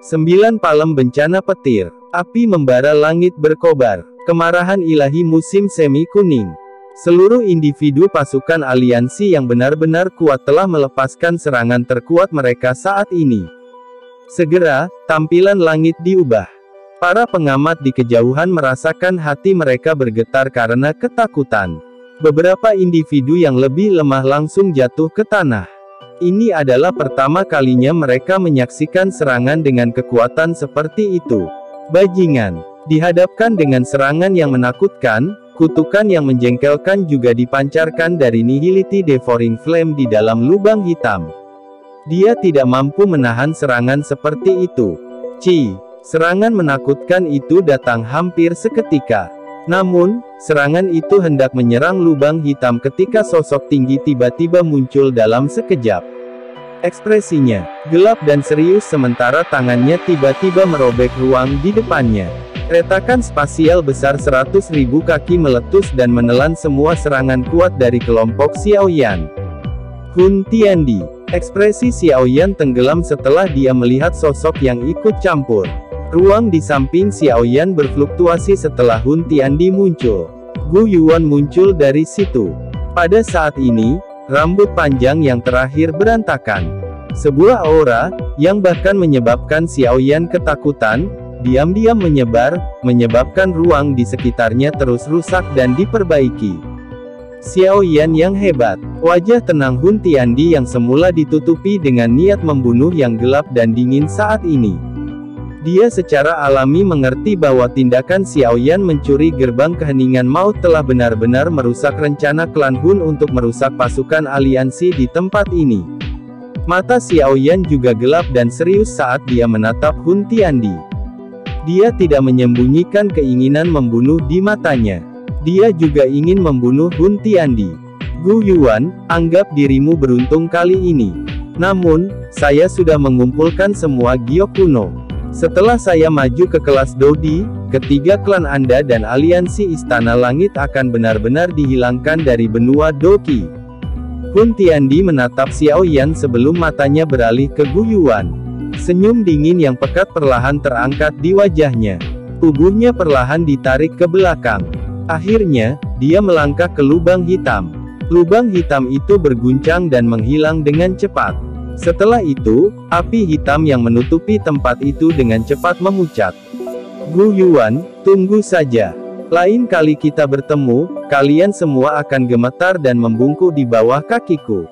9 palem bencana petir. Api membara langit berkobar. Kemarahan ilahi musim semi kuning. Seluruh individu pasukan aliansi yang benar-benar kuat telah melepaskan serangan terkuat mereka saat ini. Segera, tampilan langit diubah. Para pengamat di kejauhan merasakan hati mereka bergetar karena ketakutan. Beberapa individu yang lebih lemah langsung jatuh ke tanah. Ini adalah pertama kalinya mereka menyaksikan serangan dengan kekuatan seperti itu. Bajingan. Dihadapkan dengan serangan yang menakutkan, kutukan yang menjengkelkan juga dipancarkan dari Nihility Devouring Flame di dalam lubang hitam. Dia tidak mampu menahan serangan seperti itu. Serangan menakutkan itu datang hampir seketika. Namun, serangan itu hendak menyerang lubang hitam ketika sosok tinggi tiba-tiba muncul dalam sekejap. Ekspresinya gelap dan serius sementara tangannya tiba-tiba merobek ruang di depannya. Retakan spasial besar 100.000 kaki meletus dan menelan semua serangan kuat dari kelompok Xiao Yan. Hun Tiandi. Ekspresi Xiao Yan tenggelam setelah dia melihat sosok yang ikut campur. Ruang di samping Xiao Yan berfluktuasi setelah Hun Tiandi muncul. Gu Yuan muncul dari situ. Pada saat ini, rambut panjang yang terakhir berantakan. Sebuah aura, yang bahkan menyebabkan Xiao Yan ketakutan, diam-diam menyebar, menyebabkan ruang di sekitarnya terus rusak dan diperbaiki. Xiao Yan yang hebat. Wajah tenang Hun Tiandi yang semula ditutupi dengan niat membunuh yang gelap dan dingin saat ini. Dia secara alami mengerti bahwa tindakan Xiao Yan mencuri gerbang keheningan maut telah benar-benar merusak rencana klan Hun untuk merusak pasukan aliansi di tempat ini. Mata Xiao Yan juga gelap dan serius saat dia menatap Hun Tiandi. Dia tidak menyembunyikan keinginan membunuh di matanya. Dia juga ingin membunuh Hun Tiandi. Gu Yuan, anggap dirimu beruntung kali ini. Namun, saya sudah mengumpulkan semua giok kuno. Setelah saya maju ke kelas Dodi, ketiga klan Anda dan aliansi Istana Langit akan benar-benar dihilangkan dari benua Doki. Hun Tiandi menatap Xiao Yan sebelum matanya beralih ke Gu Yuan. Senyum dingin yang pekat perlahan terangkat di wajahnya. Tubuhnya perlahan ditarik ke belakang. Akhirnya, dia melangkah ke lubang hitam. Lubang hitam itu berguncang dan menghilang dengan cepat. Setelah itu, api hitam yang menutupi tempat itu dengan cepat memucat. Gu Yuan, tunggu saja. Lain kali kita bertemu, kalian semua akan gemetar dan membungkuk di bawah kakiku.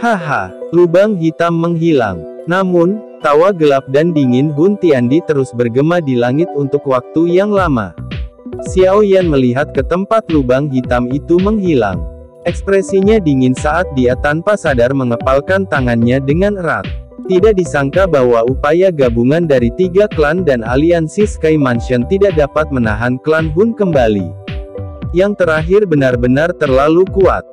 Haha, lubang hitam menghilang. Namun, tawa gelap dan dingin Hun Tiandi terus bergema di langit untuk waktu yang lama. Xiao Yan melihat ke tempat lubang hitam itu menghilang. Ekspresinya dingin saat dia tanpa sadar mengepalkan tangannya dengan erat. Tidak disangka bahwa upaya gabungan dari 3 klan dan aliansi Sky Mansion tidak dapat menahan klan Hun kembali. Yang terakhir benar-benar terlalu kuat.